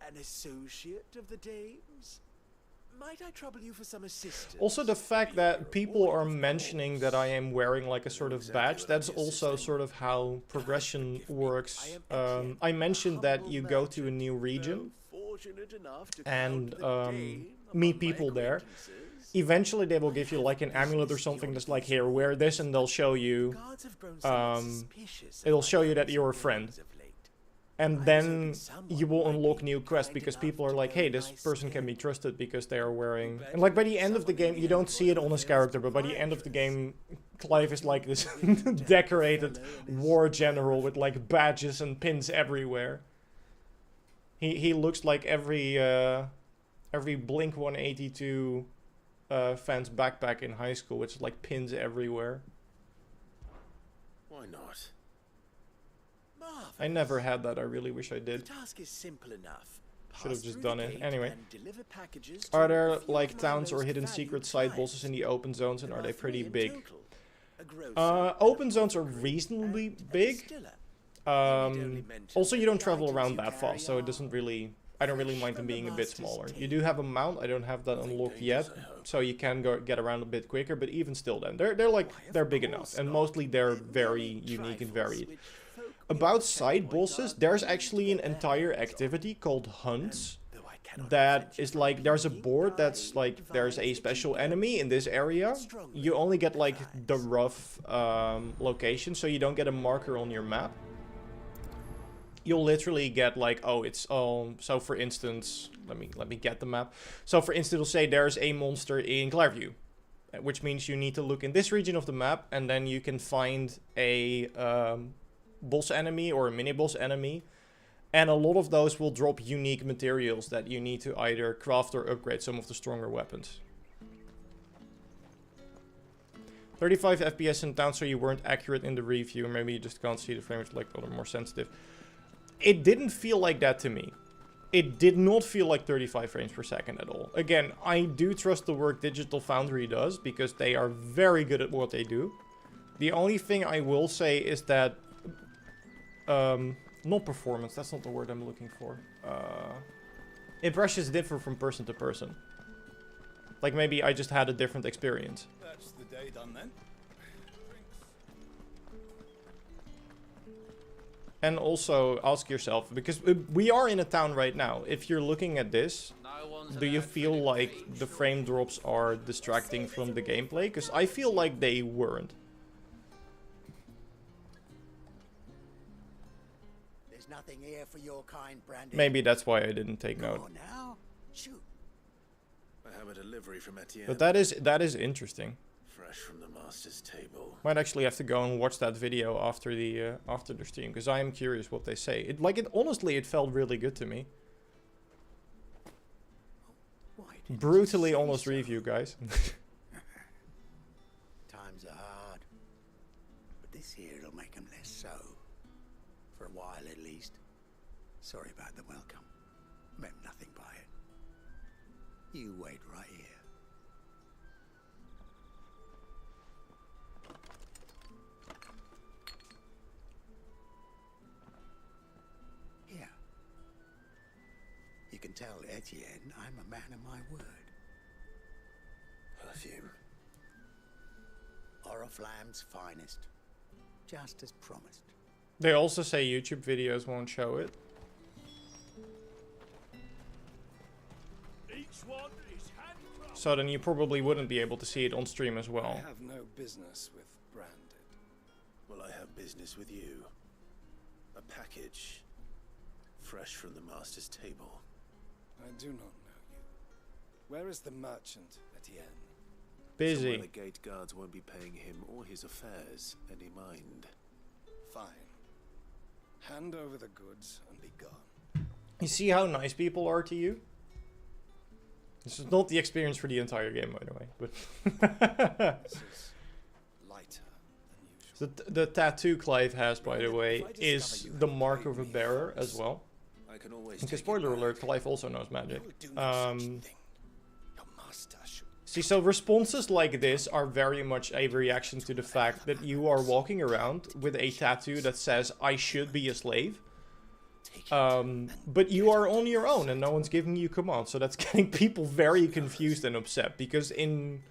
an associate of the Dames? Might I trouble you for some assistance? Also, the fact that people are mentioning that I am wearing like a sort of badge, that's also sort of how progression works. I mentioned that you go to a new region and meet people there. Eventually they will give you like an amulet or something that's like, here, wear this, and they'll show you, it'll show you that you're a friend. And then you will unlock new quests, because people are like, hey, this person can be trusted because they are wearing... And like by the end of the game, you don't see it on his character, but by the end of the game, Clive is like this decorated war general with like badges and pins everywhere. He looks like every Blink-182 fan's backpack in high school, which is like pins everywhere. Why not? I never had that. I really wish I did. The task is simple enough. Should have just done it. Anyway. Are there like towns or hidden secret side bosses in the open zones, and are they pretty big? Open zones are reasonably big. Also, you don't travel around that fast, so it doesn't really... I don't really mind them being a bit smaller. You do have a mount. I don't have that unlocked yet, so you can get around a bit quicker, but even still then, they're big enough, and mostly they're very unique and varied. About side bosses, there's actually an entire activity called Hunts that is like, there's a board that's like, there's a special enemy in this area. You only get like the rough location, so you don't get a marker on your map. You'll literally get like, oh, it's so for instance, let me get the map. So for instance, it'll say there's a monster in Clareview, which means you need to look in this region of the map, and then you can find a boss enemy or a mini boss enemy, and a lot of those will drop unique materials that you need to either craft or upgrade some of the stronger weapons. 35 FPS in town, so you weren't accurate in the review, or maybe you just can't see the frame rate like other more sensitive. It didn't feel like that to me. It did not feel like 35 frames per second at all. Again, I do trust the work Digital Foundry does, because they are very good at what they do. The only thing I will say is that not performance, that's not the word I'm looking for. Impressions differ from person to person. Like maybe I just had a different experience. That's the day done then. And also ask yourself, because we are in a town right now. If you're looking at this, do you feel like the frame drops are distracting from the gameplay? Because I feel like they weren't. There's nothing here for your kind, Brandy. Maybe that's why I didn't take Go note. on now. Shoot. I have a delivery from Etienne. But that is interesting. Fresh from the master's table. Might actually have to go and watch that video after the stream, because I am curious what they say. Honestly, it felt really good to me. Brutally honest review, guys. Times are hard. But this here'll make them less so. For a while at least. Sorry about the welcome. Meant nothing by it. You wait right here. Here. You can tell Etienne I'm a man of my word. Perfume. Oriflamme's finest. Just as promised. They also say YouTube videos won't show it. Each one is handcrafted. So then you probably wouldn't be able to see it on stream as well. I have no business with Branded. Well, I have business with you. A package. Fresh from the master's table. I do not know you. Where is the merchant, Etienne? Busy. Somewhere the gate guards won't be paying him or his affairs any mind. Fine. Hand over the goods and be gone. You see how nice people are to you? This is not the experience for the entire game, by the way. But This is lighter than usual. the tattoo Clive has, by the way, is the mark of a bearer as well. I can always Because take it spoiler back. alert, Clive also knows magic. You will do no such thing. Your master should. See, so responses like this are very much a reaction to the fact that you are walking around with a tattoo that says, I should be a slave. But you are on your own and no one's giving you commands. So that's getting people very confused and upset. Because in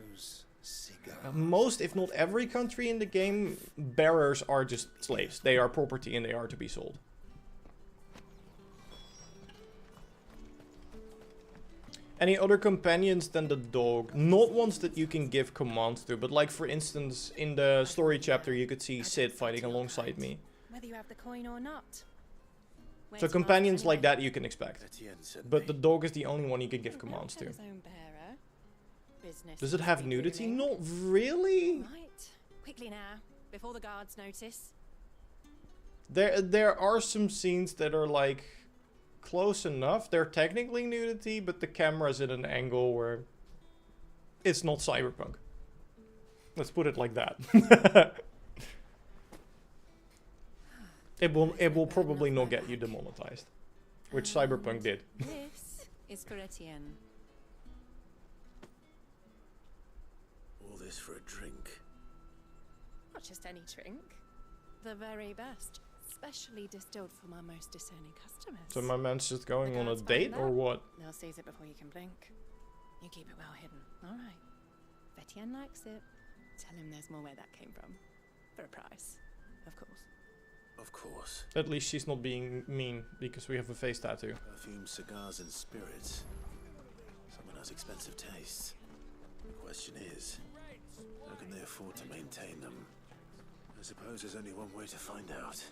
Those cigars. most, if not every country in the game, bearers are just slaves. They are property and they are to be sold. Any other companions than the dog? Not ones that you can give commands to, but like for instance, in the story chapter you could see Sid fighting alongside me. Whether you have the coin or not. So companions like that you can expect. Etienne sent But me. the dog is the only one you can give commands to. Does it have nudity? Not really. Right. Quickly now, before the guards notice. There are some scenes that are like close enough. They're technically nudity, but the camera's at an angle where it's not cyberpunk. Let's put it like that. It will probably not get you demonetized, which cyberpunk did. This is for Etienne. All this for a drink. Not just any drink. The very best. Specially distilled for my most discerning customers. So my man's just going The on a guards find date or out. what? They'll seize it before you can blink. You keep it well hidden. Alright. If Etienne likes it, tell him there's more where that came from. For a price, of course. Of course. At least she's not being mean because we have a face tattoo. Perfume, cigars, and spirits. Someone has expensive tastes. The question is, how can they afford to maintain them? I suppose there's only one way to find out.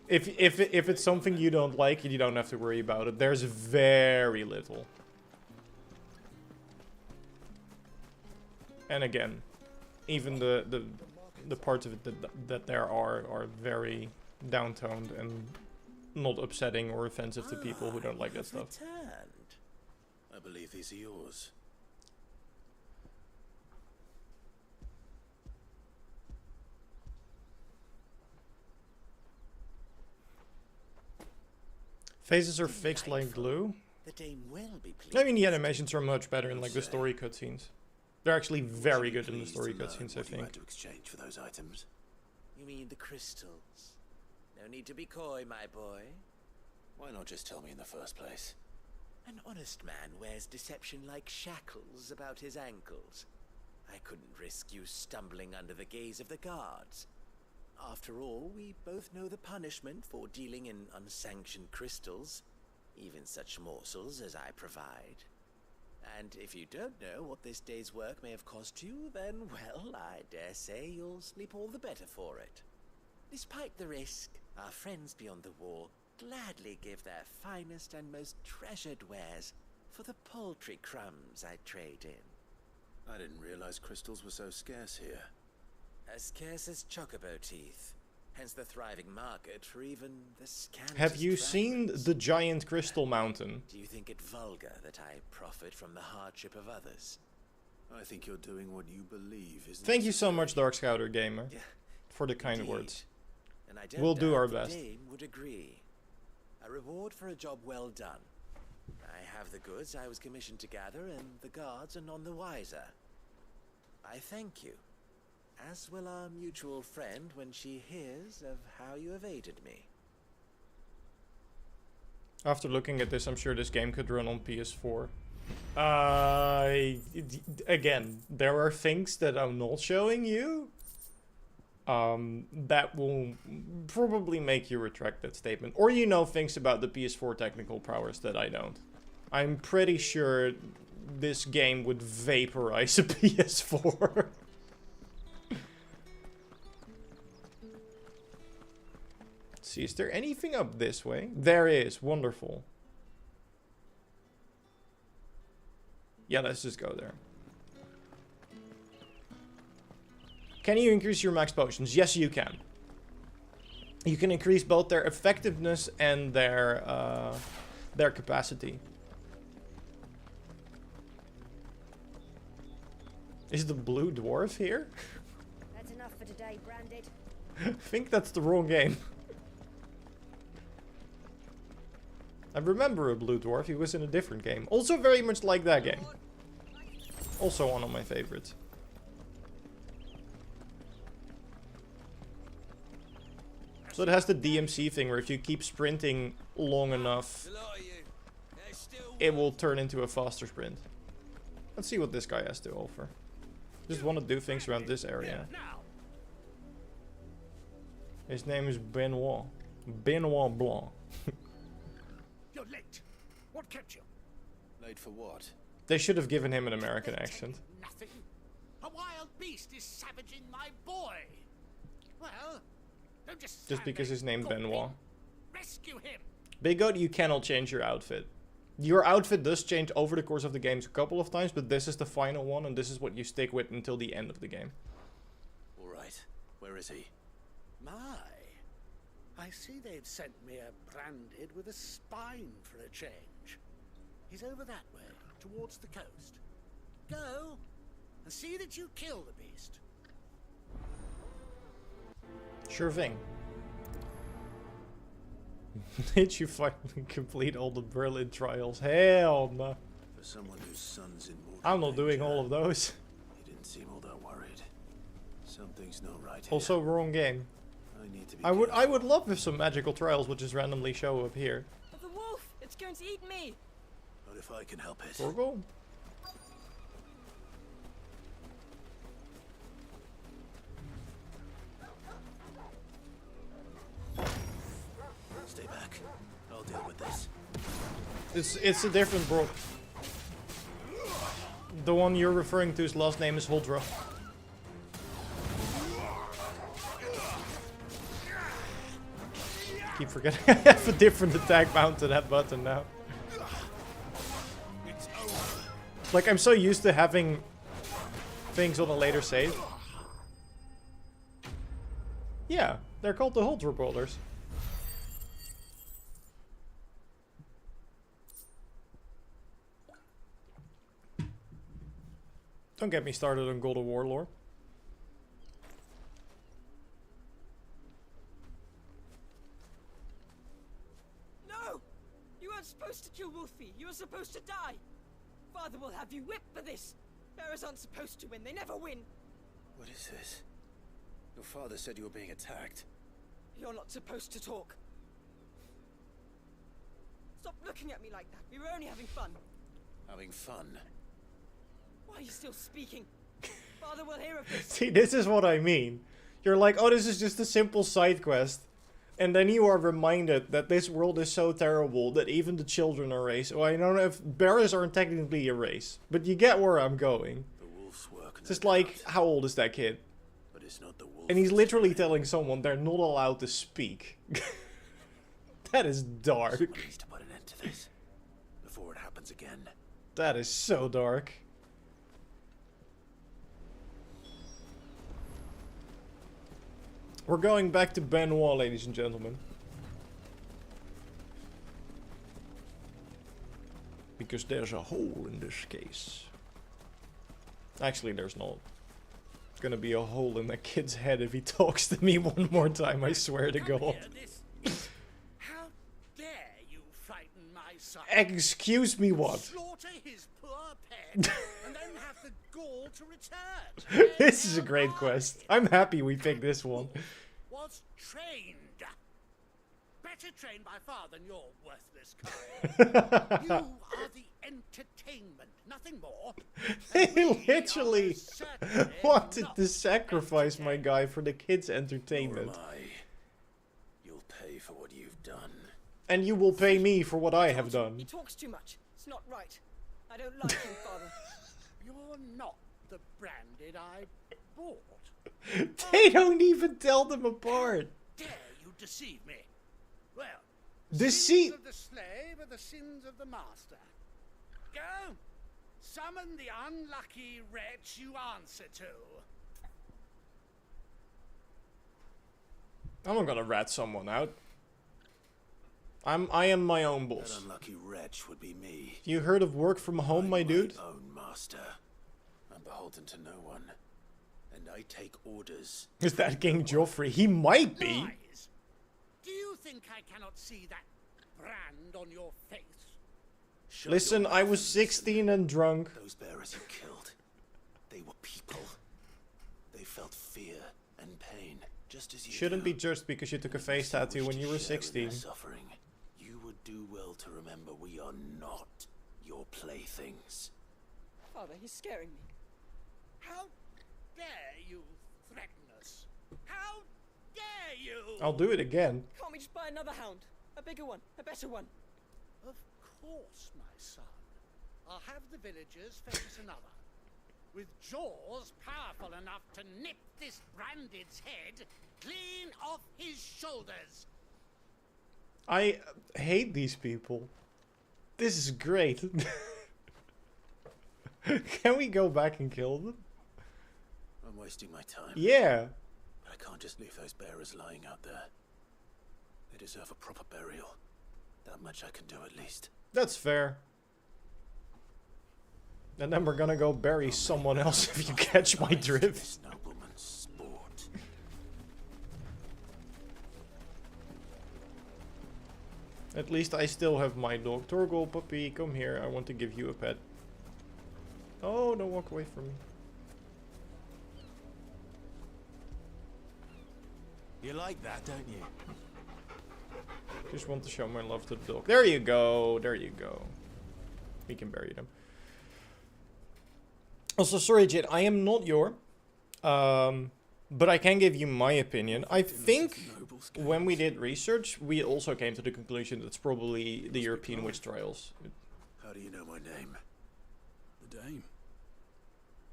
if it's something you don't like, you don't have to worry about it. There's very little. And again, even the parts of it that there are very downtoned and not upsetting or offensive to people who don't like that stuff. Returned. I believe these are yours. Faces are fixed like glue. The dame will be pleased. I mean, the animations are much better in like the story cutscenes. They're actually very good in the story Pleased to learn cutscenes, I what you think. had to exchange for those items. You mean the crystals? No need to be coy, my boy. Why not just tell me in the first place? An honest man wears deception like shackles about his ankles. I couldn't risk you stumbling under the gaze of the guards. After all, we both know the punishment for dealing in unsanctioned crystals, even such morsels as I provide. And if you don't know what this day's work may have cost you, then, well, I dare say you'll sleep all the better for it. Despite the risk, our friends beyond the wall gladly give their finest and most treasured wares for the paltry crumbs I trade in. I didn't realize crystals were so scarce here. As scarce as chocobo teeth, hence the thriving market for even the scantest Have you seen fragments. the giant crystal mountain? Do you think it vulgar that I profit from the hardship of others? I think you're doing what you believe is Thank you so necessary. much, Dark Scouter Gamer, Yeah, for the kind indeed. words. And I don't We'll do doubt our the best. Dame would agree. A reward for a job well done. I have the goods I was commissioned to gather, and the guards are none the wiser. I thank you, as will our mutual friend when she hears of how you have aided me. After looking at this, I'm sure this game could run on PS4. Again, there are things that I'm not showing you that will probably make you retract that statement. Or you know things about the PS4 technical prowess that I don't. I'm pretty sure this game would vaporize a PS4. See, is there anything up this way? There is. Wonderful. Yeah, let's just go there. Can you increase your max potions? Yes, you can. You can increase both their effectiveness and their capacity. Is the blue dwarf here? That's enough for today, Branded. I think that's the wrong game. I remember a blue dwarf. He was in a different game. Also very much like that game. Also one of my favorites. So it has the DMC thing where if you keep sprinting long enough, it will turn into a faster sprint. Let's see what this guy has to offer. Just want to do things around this area. His name is Benoit. Benoit Blanc. You're late. What kept you? Late for what? They should have given him an American accent. Nothing. A wild beast is savaging my boy. Well, don't just Just because his name gawping. Benoit. Rescue him. Big Goat, you cannot change your outfit. Your outfit does change over the course of the games a couple of times, but this is the final one, and this is what you stick with until the end of the game. All right. Where is he? My. I see they'd sent me a Branded with a spine for a change. He's over that way, towards the coast. Go, and see that you kill the beast. Sure thing. Did you finally complete all the Berlin trials? Hell no. For someone whose son's in mortal I'm not doing danger, all of those. He didn't seem all that worried. Something's not right here. Also, wrong game. I need to be I would careful. love if some magical trials would just randomly show up here. The wolf! It's going to eat me! Not if I can help it. Torgal? Stay back. I'll deal with this. It's a different bro. The one you're referring to, his last name is Holdra. Keep forgetting I have a different attack bound to that button now. Like, I'm so used to having things on a later save. Yeah, they're called the Holdra Brothers. Don't get me started on God of War lore. No! You weren't supposed to kill Wolfie. You were supposed to die. Father will have you whipped for this. Bearers aren't supposed to win. They never win. What is this? Your father said you were being attacked. You're not supposed to talk. Stop looking at me like that. We were only having fun. Having fun? Why are you still speaking? Father will hear of this. See, this is what I mean. You're like, oh, this is just a simple side quest. And then you are reminded that this world is so terrible that even the children are race. Well, I don't know if bears aren't technically a race, but you get where I'm going. The wolves work. It's just like, how old is that kid? But it's not the wolf. And he's literally telling someone they're not allowed to speak. That is dark. Someone needs to put an end to this before it happens again. That is so dark. We're going back to Benoit, ladies and gentlemen. Because there's a hole in this case. Actually, there's not. It's gonna be a hole in that kid's head if he talks to me one more time, I swear to God. How dare you frighten my son? Excuse me, what? Slaughter his poor pet and then have the gall to return. This is a great quest. I'm happy we picked this one. Was trained. Better trained by far than your worthless kind. You are the entertainment, nothing more. They literally wanted to sacrifice my guy for the kids' entertainment. Nor am I. You'll pay for what you've done. And you will pay me for what I have He done. talks too much. It's not right. I don't like him, Father. You're not the branded I bought. They don't even tell them apart. Dare you deceive me? Well, Deceive. sins of the slave are the sins of the master. Go, summon the unlucky wretch you answer to. I'm not gonna rat someone out. I am my own That boss. unlucky wretch would be me. You heard of work from home, my dude? My own master. I'm beholden to no one. And I take orders. Is that King Joffrey? He might be. Lies. Do you think I cannot see that brand on your face? Listen, I was 16 and drunk. Those bearers you killed, they were people. They felt fear and pain, just as you Shouldn't do. be judged because you took a face tattoo when you were 16. Suffering. You would do well to remember we are not your playthings. Father, he's scaring me. How dare you threaten us? How dare you? I'll do it again. Can't we just buy another hound? A bigger one, a better one. Of course, my son. I'll have the villagers fetch us another. With jaws powerful enough to nip this branded's head clean off his shoulders. I hate these people. This is great. Can we go back and kill them? I'm wasting my time. Yeah. But I can't just leave those bearers lying out there. They deserve a proper burial. That much I can do at least. That's fair. And then we're gonna go bury someone else if you catch my drift. This nobleman's sport. At least I still have my dog. Torgal, puppy, come here. I want to give you a pet. Oh, don't walk away from me. You like that, don't you? Just want to show my love to the dog. There you go. There you go. We can bury them. Also, sorry, Jit. I am not your. But I can give you my opinion. I think when we did research, we also came to the conclusion that it's probably the European witch trials. How do you know my name? The Dame.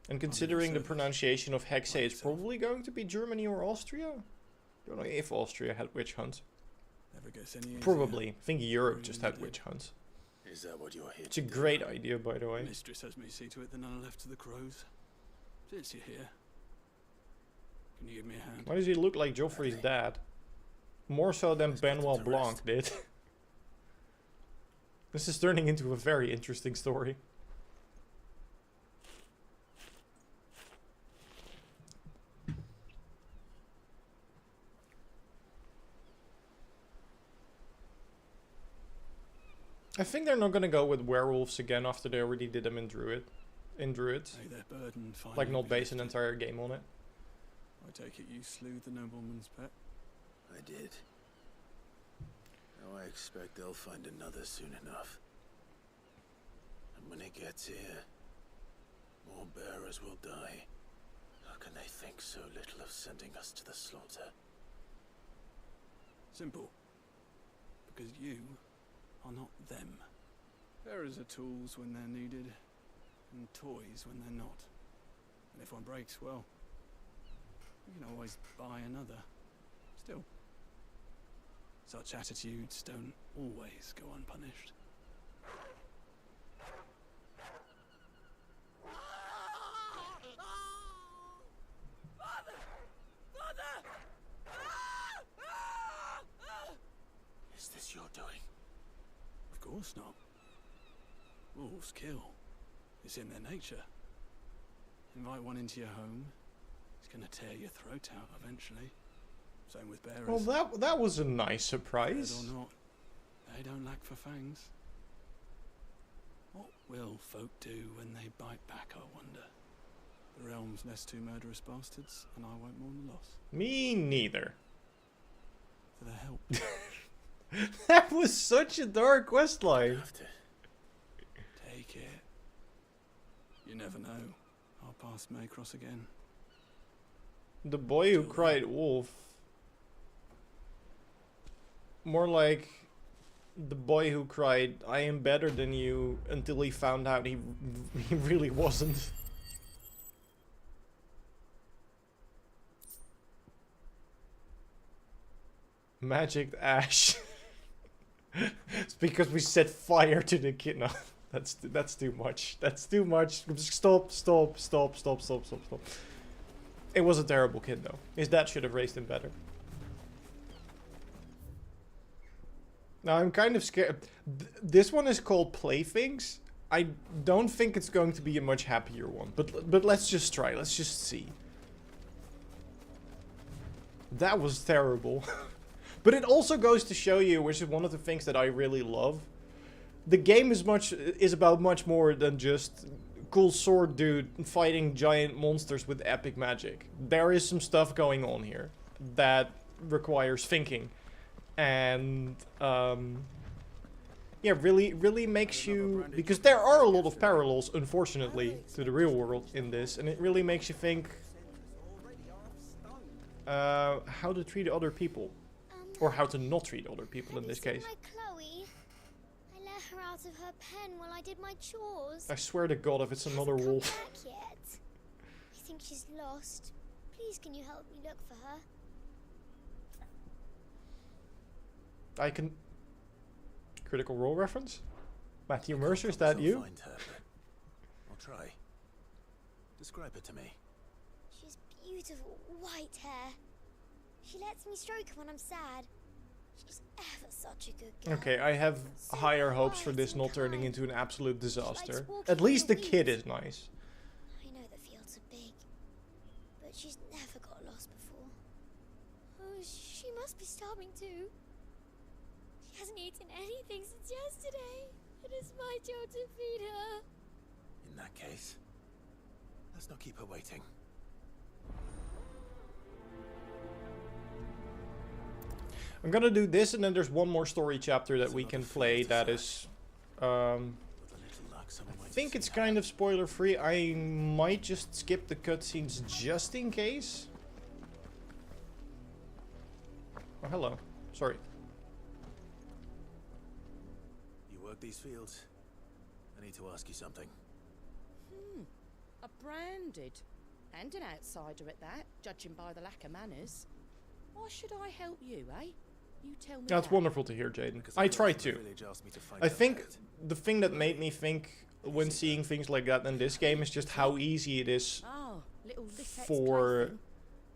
And considering the pronunciation of Hexe, it's probably going to be Germany or Austria. Don't know if Austria had witch hunts. Never gets any easier. Probably. I think Europe just had witch hunts. Is that what you're here It's a to do? great idea, by the way. Mistress has me see to it that none are left to the crows. Since you're here, can you give me a hand? Why does he look like Joffrey's dad? More so than Benoit Blanc did. This is turning into a very interesting story. I think they're not gonna go with werewolves again after they already did them in Druid. May their burden Like finally not be base an lifted. entire game on it. I take it you slew the nobleman's pet? I did. Now I expect they'll find another soon enough. And when it gets here, more bearers will die. How can they think so little of sending us to the slaughter? Simple. Because you are not them. Bearers are tools when they're needed, and toys when they're not. And if one breaks, well, you can always buy another. Still, such attitudes don't always go unpunished. Is this your doing? Of course not. Wolves kill. It's in their nature. Invite one into your home, it's gonna tear your throat out eventually. Same with bearers. Well, that was a nice surprise. Dead or not, they don't lack for fangs. What will folk do when they bite back, I wonder? The realm's nest two murderous bastards, and I won't mourn the loss. Me neither. For their help. That was such a dark questline. Take it. You never know. Our paths may cross again. The boy who cried wolf. More like the boy who cried, I am better than you, until he found out he really wasn't. Magic ash. It's because we set fire to the kid. No, that's too much. That's too much. Stop. It was a terrible kid though. His dad should have raised him better. Now I'm kind of scared. This one is called Playthings. I don't think it's going to be a much happier one. But let's just try. Let's just see. That was terrible. But it also goes to show you, which is one of the things that I really love. The game is about much more than just cool sword dude fighting giant monsters with epic magic. There is some stuff going on here that requires thinking. And yeah, really makes you, because there are a lot of parallels, unfortunately, to the real world in this, and it really makes you think how to treat other people. Or how to not treat other people in this case. Chloe? I let her out of her pen while I did my chores. I swear to God, if it's another wolf. Back yet. I think she's lost. Please, can you help me look for her? I can. Critical Role reference? Matthew Mercer, is that you? Find her, I'll try. Describe her to me. She's beautiful white hair. She lets me stroke her when I'm sad. She's ever such a good girl. Okay, I have higher hopes for this not turning into an absolute disaster. At least the kid is nice. I know the fields are big, but she's never got lost before. Oh, she must be starving too. She hasn't eaten anything since yesterday. It is my job to feed her. In that case, let's not keep her waiting. I'm gonna do this, and then there's one more story chapter that we can play that is... I think it's kind of spoiler free. I might just skip the cutscenes just in case. Oh, hello. Sorry. You work these fields? I need to ask you something. A branded. And an outsider at that, judging by the lack of manners. Why should I help you, eh? You tell me. That's wonderful to hear, Jaden. I try to. I think the thing that made me think when seeing things like that in this game is just how easy it is for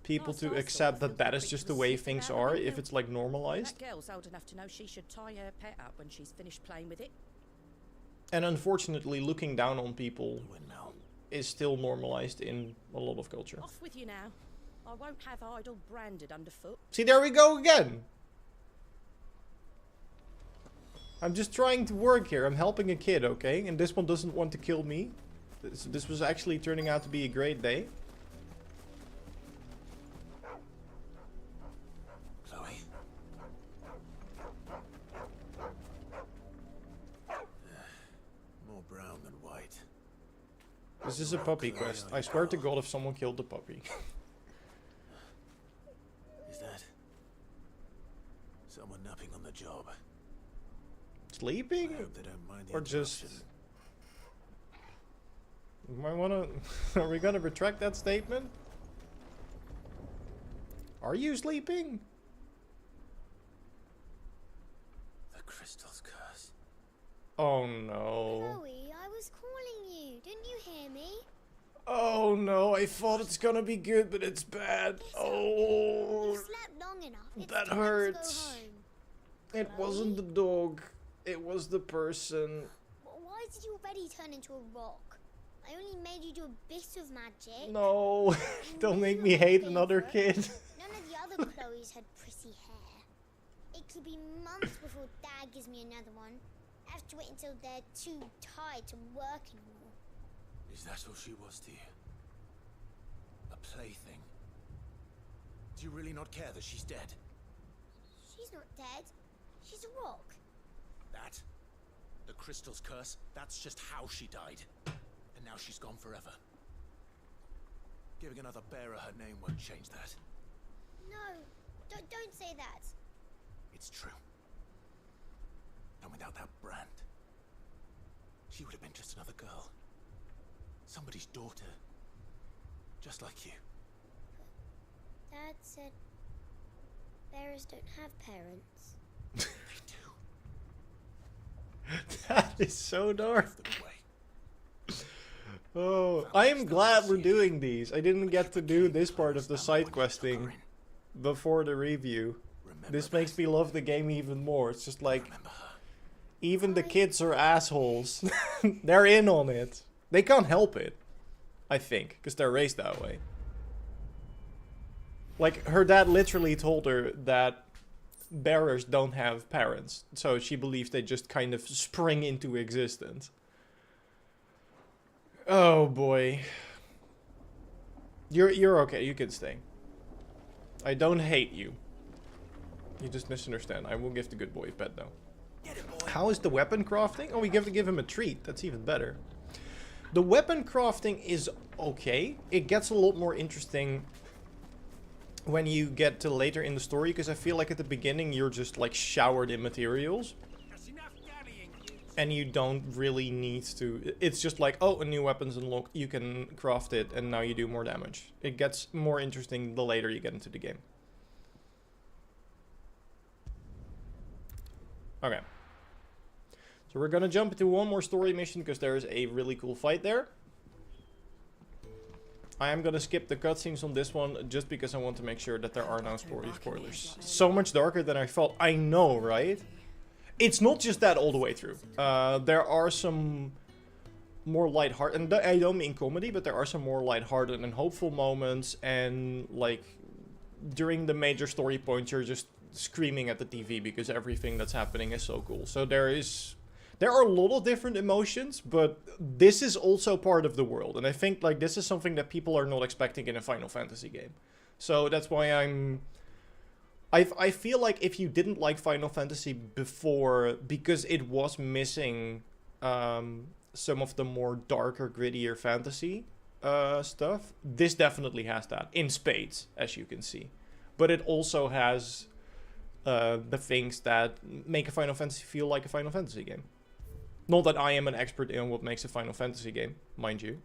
people to accept that that is just the way things are if it's like normalized. That girl's old enough to know she should tie her pet up when she's finished playing with it. And unfortunately, looking down on people is still normalized in a lot of culture. Off with you now. I won't have idle branded underfoot. See, there we go again. I'm just trying to work here. I'm helping a kid, okay? And this one doesn't want to kill me. This was actually turning out to be a great day. This is a puppy quest. I swear to God if someone killed the puppy. Is that someone napping on the job? Sleeping? I hope they don't mind the Or just... interruption. Might wanna... Are we gonna retract that statement? Are you sleeping? The crystal's curse. Oh no. Chloe, I was calling you. Didn't you hear me? Oh no, I thought it's gonna be good, but it's bad. Oh, You slept long enough. It's that time to go hurts. home. It wasn't the dog. It was the person. Why did you already turn into a rock? I only made you do a bit of magic. No, don't make me hate another kid. None of the other Chloes had pretty hair. It could be months before Dad gives me another one. I have to wait until they're too tired to work anymore. Is that all she was to you? A plaything? Do you really not care that she's dead? She's not dead. She's a rock. That? The crystal's curse? That's just how she died. And now she's gone forever. Giving another bearer her name won't change that. No, don't say that. It's true. And without that brand, she would have been just another girl. Somebody's daughter. Just like you. Dad said bearers don't have parents. They do. That is so dark. Give them away. Oh, I am glad we're doing these. I didn't get to do this part of the side questing before the review. This makes me love the game even more. It's just like, even the kids are assholes. They're in on it. They can't help it, I think, because they're raised that way. Like, her dad literally told her that bearers don't have parents, so she believes they just kind of spring into existence. Oh boy. You're okay, you can stay. I don't hate you. You just misunderstand. I will give the good boy a pet though. How is the weapon crafting? Oh, we have to give him a treat. That's even better. The weapon crafting is okay. It gets a lot more interesting when you get to later in the story, because I feel like at the beginning you're just like showered in materials. And you don't really need to... It's just like, oh, a new weapon's unlocked, you can craft it, and now you do more damage. It gets more interesting the later you get into the game. Okay. So we're gonna jump into one more story mission, because there is a really cool fight there. I am gonna skip the cutscenes on this one, just because I want to make sure that there are no story spoilers. So much darker than I thought. I know, right? It's not just that all the way through. There are some more lighthearted, and I don't mean comedy, but there are some more lighthearted and hopeful moments, and like during the major story points you're just screaming at the TV because everything that's happening is so cool. So there are a lot of different emotions, but this is also part of the world, and I think like this is something that people are not expecting in a Final Fantasy game. So that's why I feel like if you didn't like Final Fantasy before, because it was missing some of the more darker, grittier fantasy stuff, this definitely has that. In spades, as you can see. But it also has the things that make a Final Fantasy feel like a Final Fantasy game. Not that I am an expert in what makes a Final Fantasy game, mind you.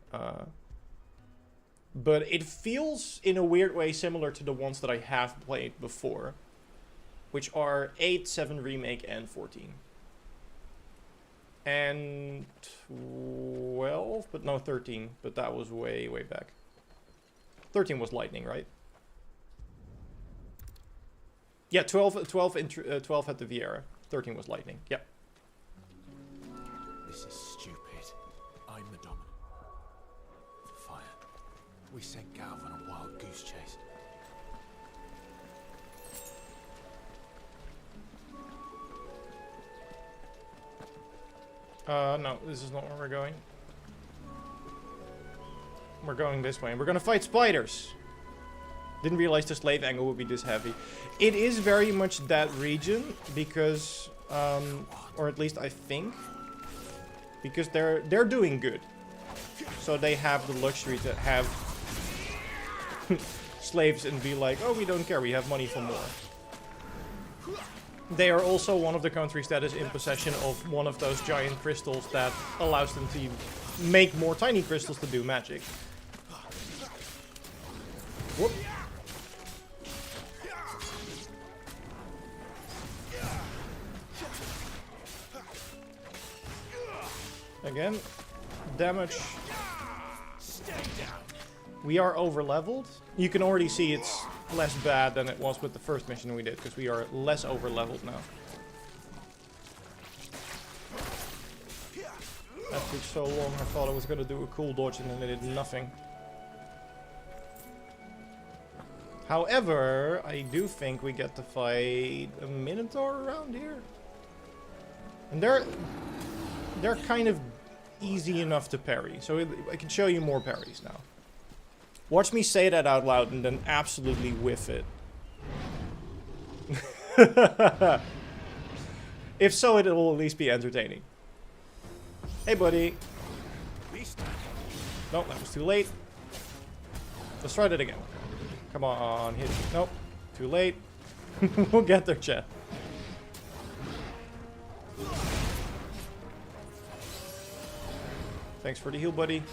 But it feels, in a weird way, similar to the ones that I have played before. Which are 8, 7 Remake, and 14. And 12, but no, 13. But that was way, way back. 13 was Lightning, right? Yeah, 12 had the Viera. 13 was Lightning, yep. This is stupid. I'm the dominant. Fire. We sent Galv on a wild goose chase. No, this is not where we're going. We're going this way, and we're gonna fight spiders. Didn't realize the slave angle would be this heavy. It is very much that region, because, or at least I think, because they're doing good. so they have the luxury to have slaves and be like, oh, we don't care, we have money for more. They are also one of the countries that is in possession of one of those giant crystals that allows them to make more tiny crystals to do magic. Whoop. Again, damage. We are over leveled. You can already see it's less bad than it was with the first mission we did, because we are less over leveled now. That took so long, I thought I was going to do a cool dodge and then it did nothing. However, I do think we get to fight a Minotaur around here. And they're kind of easy enough to parry, so I can show you more parries now. Watch me say that out loud and then absolutely whiff it. If so, it will at least be entertaining. Hey, buddy. No, that was too late. Let's try that again. Come on, hit. Nope, too late. We'll get there, chat. Thanks for the heal, buddy.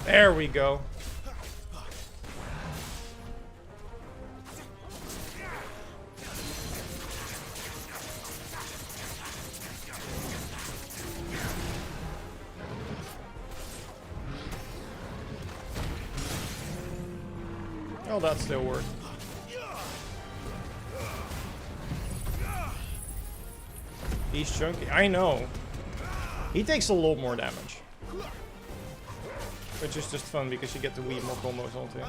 There we go. Oh, that still worked. He's chunky. I know. He takes a lot more damage. Which is just fun because you get to weave more combos onto him.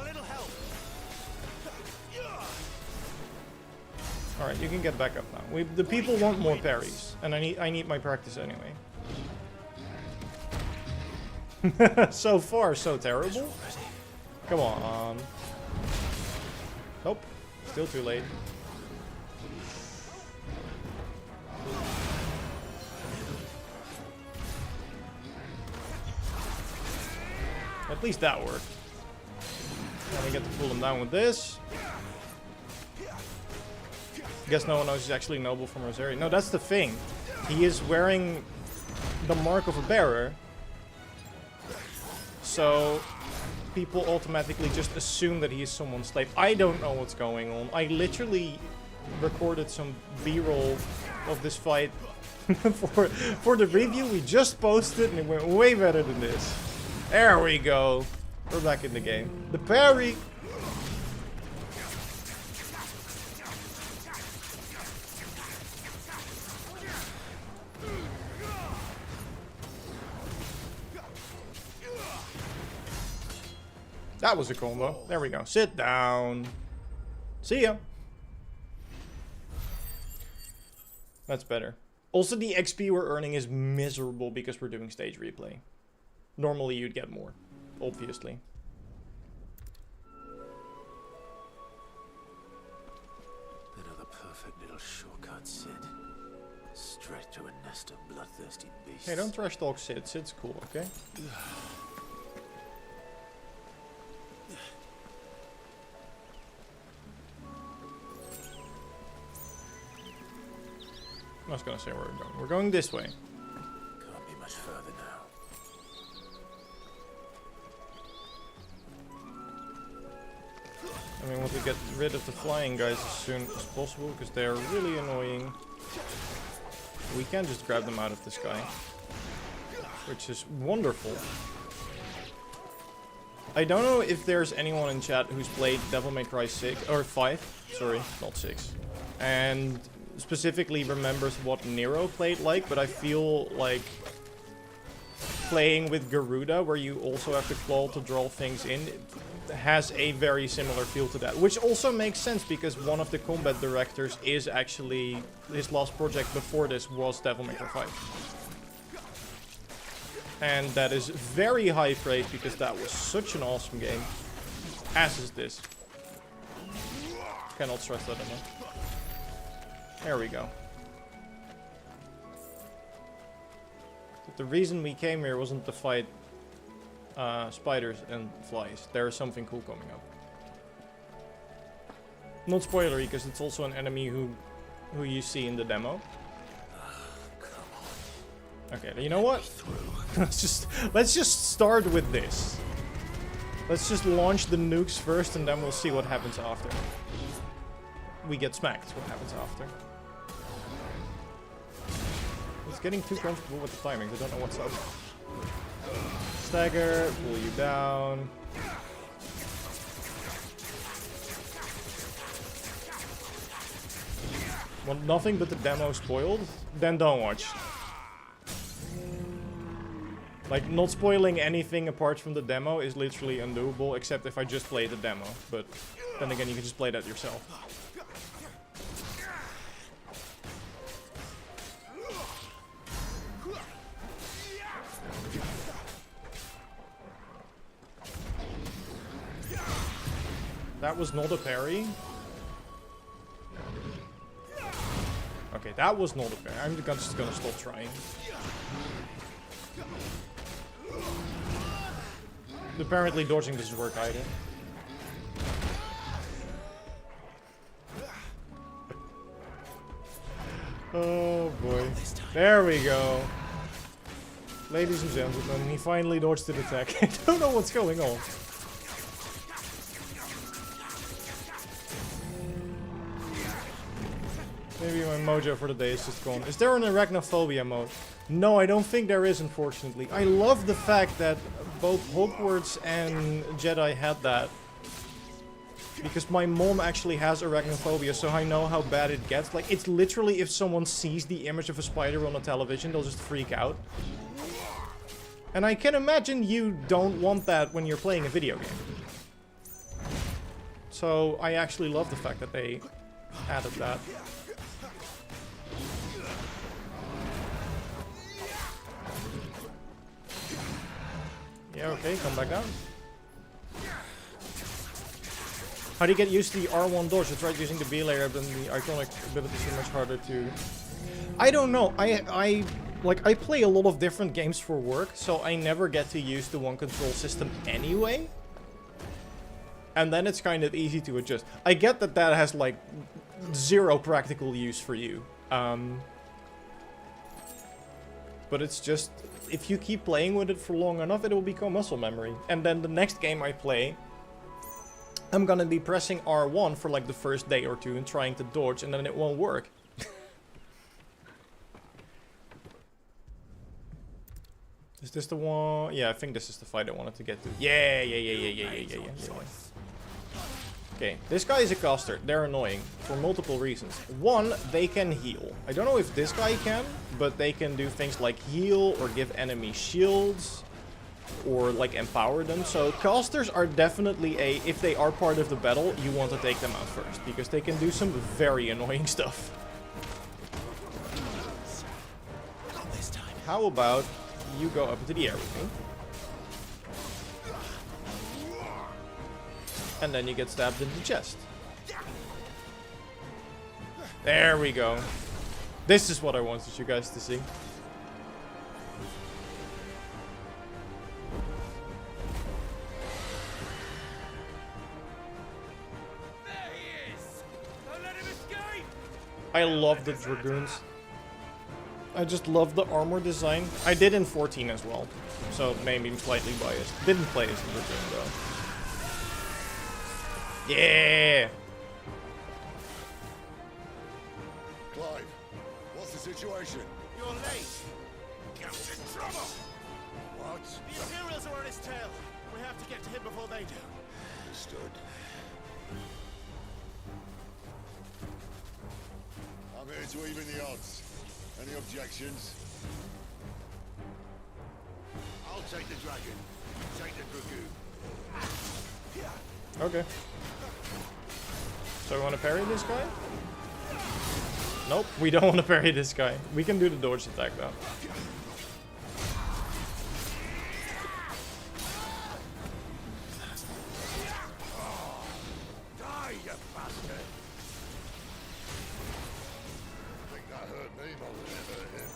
Alright, you can get back up now. The people want more parries. And I need my practice anyway. So far, so terrible. Come on. Nope. Still too late. At least that worked. Now we get to pull him down with this. Guess no one knows he's actually noble from Rosaria. No, that's the thing. He is wearing the mark of a bearer. So people automatically just assume that he is someone's slave. I don't know what's going on. I literally recorded some B-roll of this fight for the review we just posted, and it went way better than this. There we go. We're back in the game. The parry. That was a combo. There we go. Sit down. See ya. That's better. Also, the XP we're earning is miserable because we're doing stage replay. Normally you'd get more, obviously. Another perfect little shortcut, Sid. Straight to a nest of bloodthirsty beasts. Hey, don't trash talk Sid. Sid's cool, okay? I was gonna say where we're going. We're going this way. Can't be much further now. I mean, want to get rid of the flying guys as soon as possible because they're really annoying. We can just grab them out of the sky, which is wonderful. I don't know if there's anyone in chat who's played Devil May Cry 6 or 5. Sorry, not 6. And specifically remembers what Nero played like, but I feel like playing with Garuda, where you also have to claw to draw things in, has a very similar feel to that. Which also makes sense because one of the combat directors is actually, his last project before this was Devil May Cry 5. And that is very high praise because that was such an awesome game. As is this. Cannot stress that enough. There we go. But the reason we came here wasn't to fight spiders and flies. There is something cool coming up. Not spoilery, because it's also an enemy who you see in the demo. Okay, you know what? let's just start with this. Let's just launch the nukes first, and then we'll see what happens after. We get smacked. What happens after? It's getting too comfortable with the timing. I don't know what's up. Stagger, pull you down. Want nothing but the demo spoiled? Then don't watch. Like, not spoiling anything apart from the demo is literally undoable, except if I just play the demo. But then again, you can just play that yourself. That was not a parry. Okay, that was not a parry. I'm just gonna stop trying. Apparently dodging doesn't work either. Oh boy. There we go. Ladies and gentlemen, he finally dodged an attack. I don't know what's going on. Maybe my mojo for the day is just gone. Is there an arachnophobia mode? No, I don't think there is, unfortunately. I love the fact that both Hogwarts and Jedi had that. Because my mom actually has arachnophobia, so I know how bad it gets. Like, it's literally if someone sees the image of a spider on a television, they'll just freak out. And I can imagine you don't want that when you're playing a video game. So I actually love the fact that they added that. Yeah, okay, come back down. How do you get used to the R1 dodge? I tried using the B layer, but the iconic abilities are much harder to... I don't know. I play a lot of different games for work, so I never get to use the one control system anyway. And then it's kind of easy to adjust. I get that that has, like, zero practical use for you. But it's just... if you keep playing with it for long enough, it will become muscle memory. And then the next game I play, I'm gonna be pressing R1 for like the first day or two and trying to dodge, and then it won't work. Is this the one? Yeah, I think this is the fight I wanted to get to. Yeah. Okay, this guy is a caster. They're annoying for multiple reasons. One, they can heal. I don't know if this guy can, but they can do things like heal or give enemy shields or like empower them. So casters are definitely if they are part of the battle, you want to take them out first because they can do some very annoying stuff. How about you go up into the air with me? And then you get stabbed in the chest. There we go. This is what I wanted you guys to see. There he is! Don't let him escape! I love the Dragoons. I just love the armor design. I did in 14 as well, so maybe I'm slightly biased. Didn't play as a Dragoon though. Yeah! Clive, what's the situation? You're late! Cap's in trouble! What? The Imperials are on his tail! We have to get to him before they do. Understood. I'm here to even the odds. Any objections? I'll take the dragon. Take the dragoon. Okay. So we want to parry this guy? Nope, we don't want to parry this guy. We can do the dodge attack though. Die, you bastard! I think that hurt me more than it hurt him.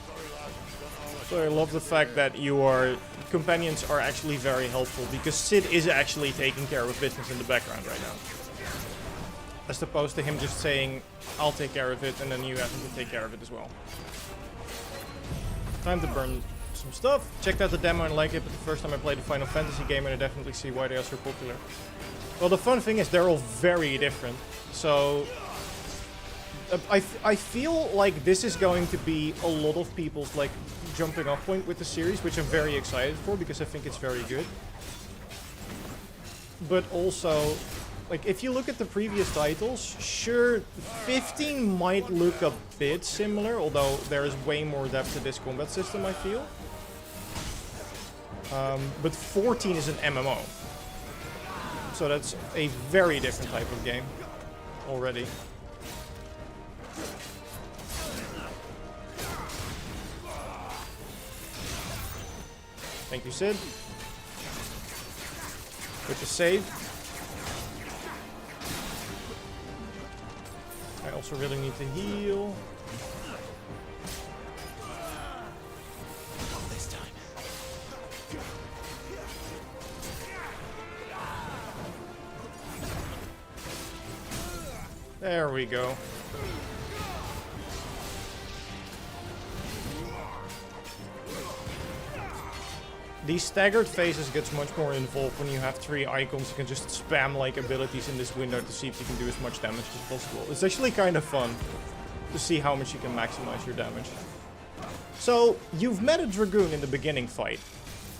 Sorry, lad. Don't know how to So I love the fact that your companions are actually very helpful, because Sid is actually taking care of business in the background right now. As opposed to him just saying, I'll take care of it, and then you have to take care of it as well. Time to burn some stuff. Checked out the demo and liked it, but the first time I played a Final Fantasy game, and I definitely see why they are so popular. Well, the fun thing is they're all very different. So I feel like this is going to be a lot of people's like jumping off point with the series, which I'm very excited for because I think it's very good. But also, like, if you look at the previous titles, sure, 15 might look a bit similar, although there is way more depth to this combat system, I feel. But 14 is an MMO. So that's a very different type of game already. Thank you, Sid. With the save. I also really need to heal. Not this time. There we go. These staggered phases gets much more involved when you have 3 icons. You can just spam like abilities in this window to see if you can do as much damage as possible. It's actually kind of fun to see how much you can maximize your damage. So, you've met a Dragoon in the beginning fight,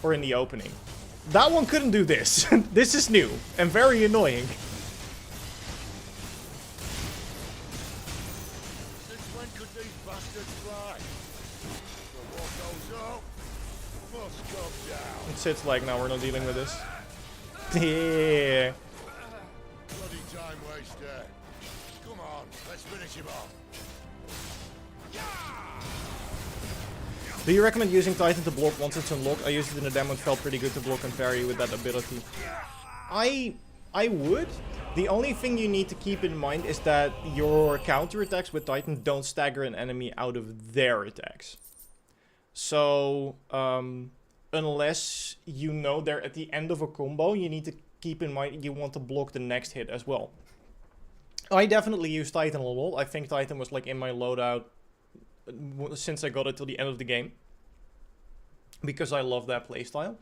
or in the opening. That one couldn't do this. This is new, and very annoying. Since when could these bastards fly? The war goes up, must come down. It sits like, now we're not dealing with this. Yeah. Bloody time waster. Come on, let's finish him off. Do you recommend using Titan to block once it's unlocked? I used it in the demo, it felt pretty good to block and parry with that ability. I would. The only thing you need to keep in mind is that your counterattacks with Titan don't stagger an enemy out of their attacks. So, unless you know they're at the end of a combo, you need to keep in mind you want to block the next hit as well. I definitely use Titan a lot. I think Titan was like in my loadout since I got it till the end of the game, because I love that playstyle.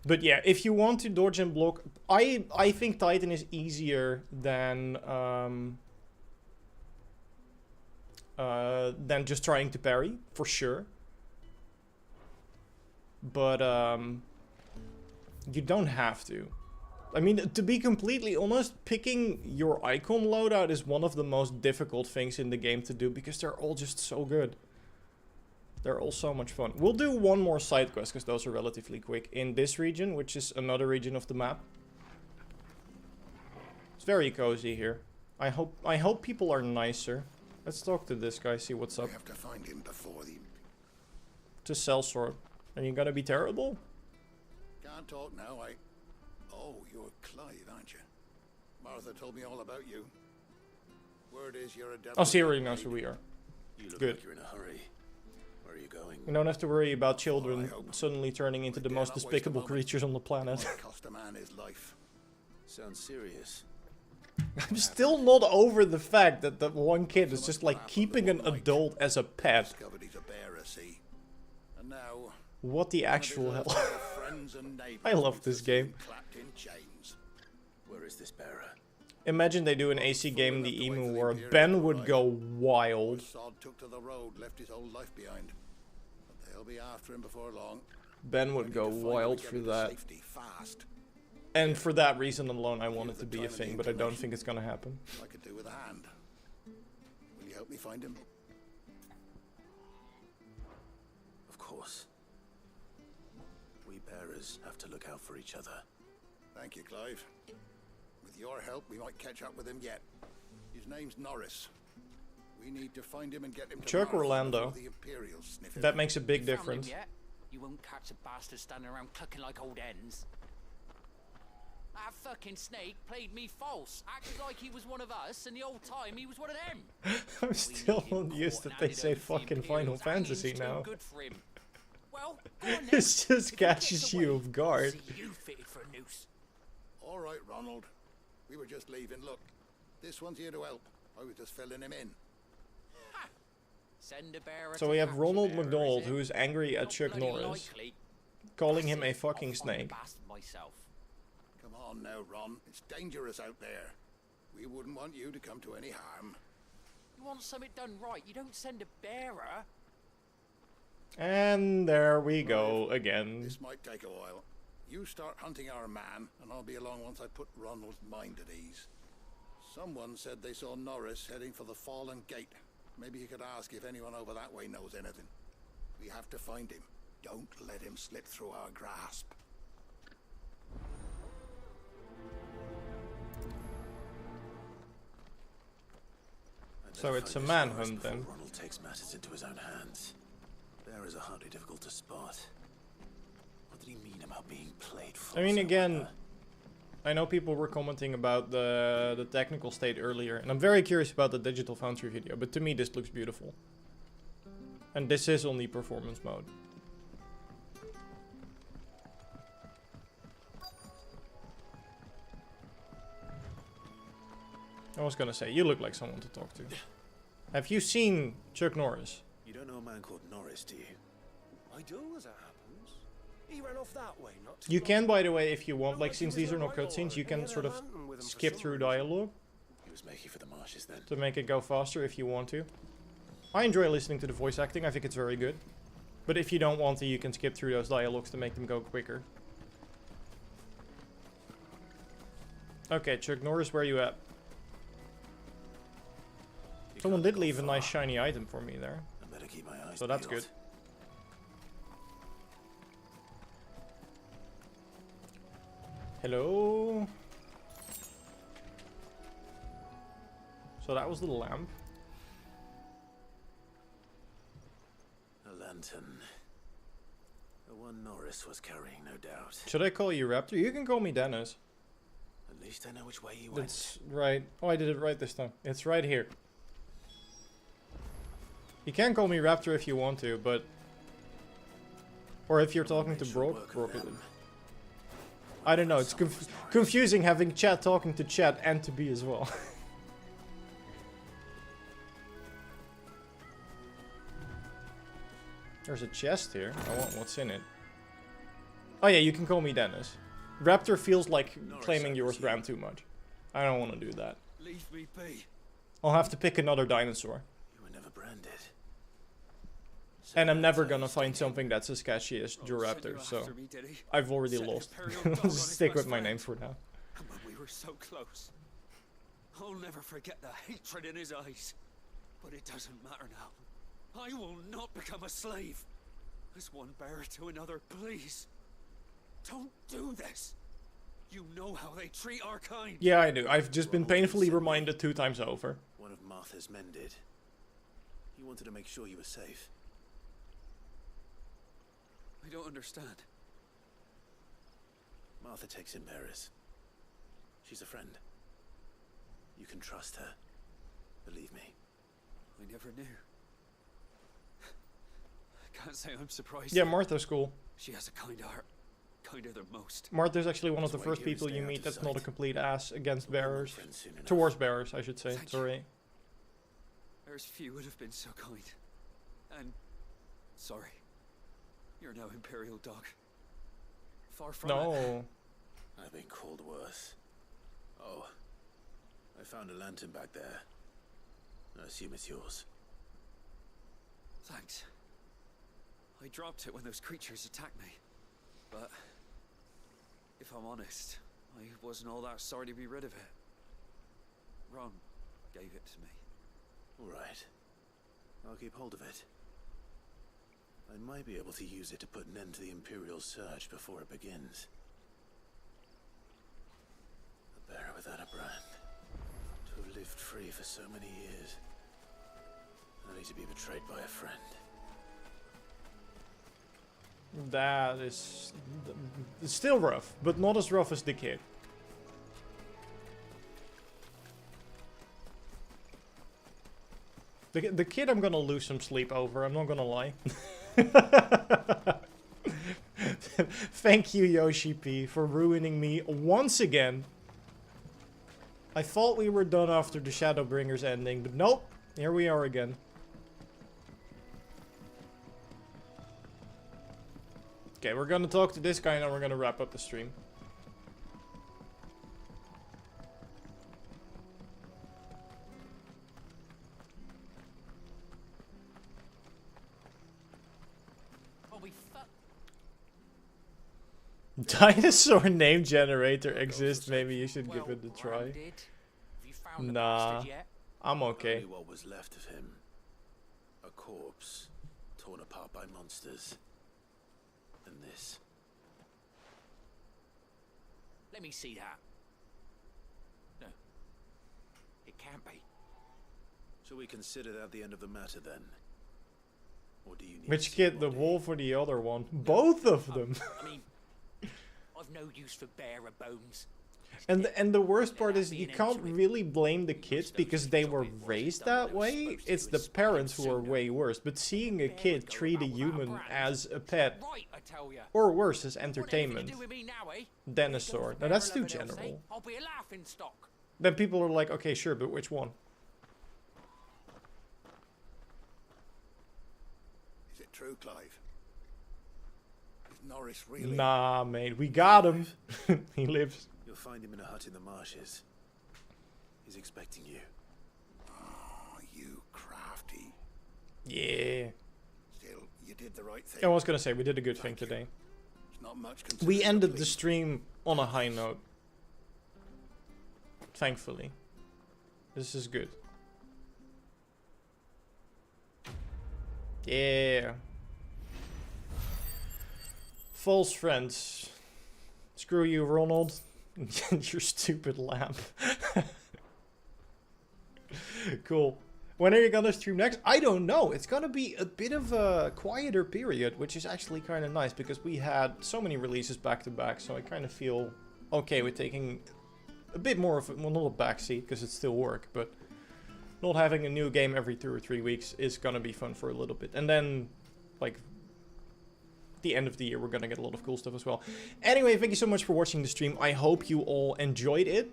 But yeah, if you want to dodge and block, I think Titan is easier than just trying to parry, for sure. But you don't have to. I mean, to be completely honest, picking your icon loadout is one of the most difficult things in the game to do, because they're all just so good. They're all so much fun. We'll do one more side quest, because those are relatively quick, in this region, which is another region of the map. It's very cozy here. I hope people are nicer. Let's talk to this guy, see what's up. We have to find him before the... To sellsword. And you gotta be terrible? Can't talk now, Oh, you're Clive, aren't you? Martha told me all about you. Word is you're a devil. Oh, she already knows who we are. You look Good. like you're in a hurry. Where are you going? We don't have to worry about children suddenly turning into the most despicable creatures on the planet. Cost a man his life. Sounds serious. I'm still not over the fact that that one kid is just like keeping an adult as a pet. Discovered he's a bearer, see? And now, What the actual hell? I love this game. clapped in chains. Where is this bearer? Imagine they do an AC game in the Emu War. Ben would go wild. Sod took to the road, left his whole life behind. But they'll be after him before long. Ben would go wild for that. Safety fast. And for that reason alone, I want it to be a thing, but I don't think it's gonna happen. I could do with a hand. Will you help me find him? Of course. We bearers have to look out for each other. Thank you, Clive. With your help, we might catch up with him yet. His name's Norris. We need to find him and get him to Chuck Mars Orlando. before the Imperials sniff him. That makes a big Found him difference. yet? You won't catch a bastard standing around clucking like old hens. That fucking snake played me false, acted like he was one of us, and the whole time he was one of them. I'm still not used that they say fucking Final Fantasy now. Good for him. Well, go on then. It just catches you off guard. See you fitted for a noose. All right, Ronald. We were just leaving. Look, this one's here to help. I was just filling him in. Ha! Send a bearer So to we have catch Ronald a bearer, McDonald, is it? who is angry at Not Chuck bloody Norris, likely. calling him a That's it. fucking I'll find snake. the bastard myself. Come on now, Ron. It's dangerous out there. We wouldn't want you to come to any harm. You want something done right, you don't send a bearer. And there we go again. This might take a while. You start hunting our man, and I'll be along once I put Ronald's mind at ease. Someone said they saw Norris heading for the Fallen Gate. Maybe you could ask if anyone over that way knows anything. We have to find him. Don't let him slip through our grasp. So it's a manhunt then. Ronald takes matters into his own hands. Bearers are hardly difficult to spot. What did he mean about being played for? I mean, again, I know people were commenting about the technical state earlier, and I'm very curious about the Digital Foundry video, but to me this looks beautiful. And this is only performance mode. I was gonna say, you look like someone to talk to. Have you seen Chuck Norris? You don't know a man called Norris, do you? I do, as it happens. He ran off that way, not too You long can, by the way, if you want, like Looked since he was these are the not right cutscenes, lord, you and can he had sort a of lantern with him for skip some through reason. dialogue He was making for the marshes then. to make it go faster if you want to. I enjoy listening to the voice acting, I think it's very good. But if you don't want to, you can skip through those dialogues to make them go quicker. Okay, Chuck Norris, where you at? Someone did leave a nice shiny item for me there. I better keep my eyes So that's peeled. good. Hello? So that was the lamp. A lantern. The one Norris was carrying, no doubt. Should I call you Raptor? You can call me Dennis. At least I know which way he went. That's right. Oh, I did it right this time. It's right here. You can call me Raptor if you want to, but... Or if you're talking to Brock. I don't know, it's confusing having chat talking to chat and to be as well. There's a chest here. I want what's in it. Oh yeah, you can call me Dennis. Raptor feels like claiming yours brand too much. I don't want to do that. Leave me be. I'll have to pick another dinosaur. You were never branded. And I'm never gonna find something that's as catchy as JorRaptor, so I've already lost. Stick with my name for now. And when we were so close, I'll never forget the hatred in his eyes. But it doesn't matter now. I will not become a slave. As one bearer to another, please. Don't do this. You know how they treat our kind. Yeah, I do. I've just been painfully reminded 2 times over. One of Martha's men did. He wanted to make sure you were safe. I don't understand. Martha takes in bearers. She's a friend. You can trust her. Believe me. I never knew. I can't say I'm surprised. Yeah, Martha's cool. She has a kind heart. Kinder than most. Martha's actually one of the first people you meet that's not a complete ass against bearers. Towards bearers, I should say. Sorry. There's few would have been so kind. And... sorry. You're no Imperial dog. Far from it. No. I've been called worse. Oh. I found a lantern back there. I assume it's yours. Thanks. I dropped it when those creatures attacked me. But... if I'm honest, I wasn't all that sorry to be rid of it. Ron gave it to me. Alright. I'll keep hold of it. I might be able to use it to put an end to the Imperial surge before it begins. A bearer without a brand. To have lived free for so many years. Only to be betrayed by a friend. That is... it's still rough, but not as rough as the kid. The kid I'm gonna lose some sleep over, I'm not gonna lie. Thank you, Yoshi P, for ruining me once again. I thought we were done after the Shadowbringers ending, but nope. Here we are again. Okay, we're gonna talk to this guy and then we're gonna wrap up the stream. Dinosaur name generator exists. Maybe you should give it a try. Nah, I'm okay. Only what was left of him. A corpse, torn apart by monsters. And this. Let me see that. No. It can't be. Shall we consider that the end of the matter then? Or do you need Which kid, the wolf or the other one? Both of them. I mean, I've no use for bearer bones. And the worst part is you can't really blame the kids because they were raised that way. It's the parents who are way worse. But seeing a kid treat a human as a pet, or worse, as entertainment, dinosaur. Now that's too general. Then people are like, okay, sure, but which one? Is it true, Clive? Is Norris really? Nah, mate, we got him. He lives. You'll find him in a hut in the marshes. He's expecting you. Oh, you crafty. Yeah. Still, you did the right thing. I was gonna say, we did a good thing today. It's not much We ended the stream on a high note. Thankfully. This is good. Yeah. False friends. Screw you, Ronald. Your stupid lamp. Cool. When are you gonna stream next? I don't know. It's gonna be a bit of a quieter period, which is actually kind of nice because we had so many releases back to back, so I kind of feel okay with taking a bit more of a, well, not a backseat because it's still work, but not having a new game every 2 or 3 weeks is gonna be fun for a little bit. And then, like, the end of the year, we're gonna get a lot of cool stuff as well. Anyway, thank you so much for watching the stream. I hope you all enjoyed it.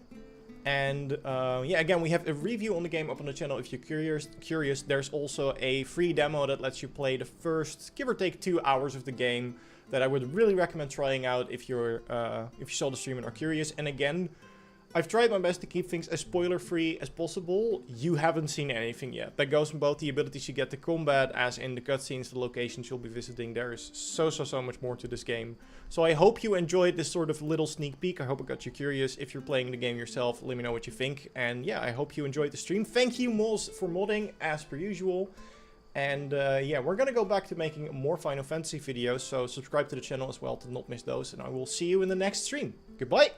And yeah, again, we have a review on the game up on the channel if you're curious. There's also a free demo that lets you play the first, give or take, 2 hours of the game that I would really recommend trying out if you saw the stream and are curious. And again, I've tried my best to keep things as spoiler-free as possible. You haven't seen anything yet. That goes from both the abilities you get to combat, as in the cutscenes, the locations you'll be visiting. There's so much more to this game. So I hope you enjoyed this sort of little sneak peek. I hope it got you curious. If you're playing the game yourself, let me know what you think. And yeah, I hope you enjoyed the stream. Thank you, Moz, for modding, as per usual. And yeah, we're gonna go back to making more Final Fantasy videos. So subscribe to the channel as well to not miss those. And I will see you in the next stream. Goodbye!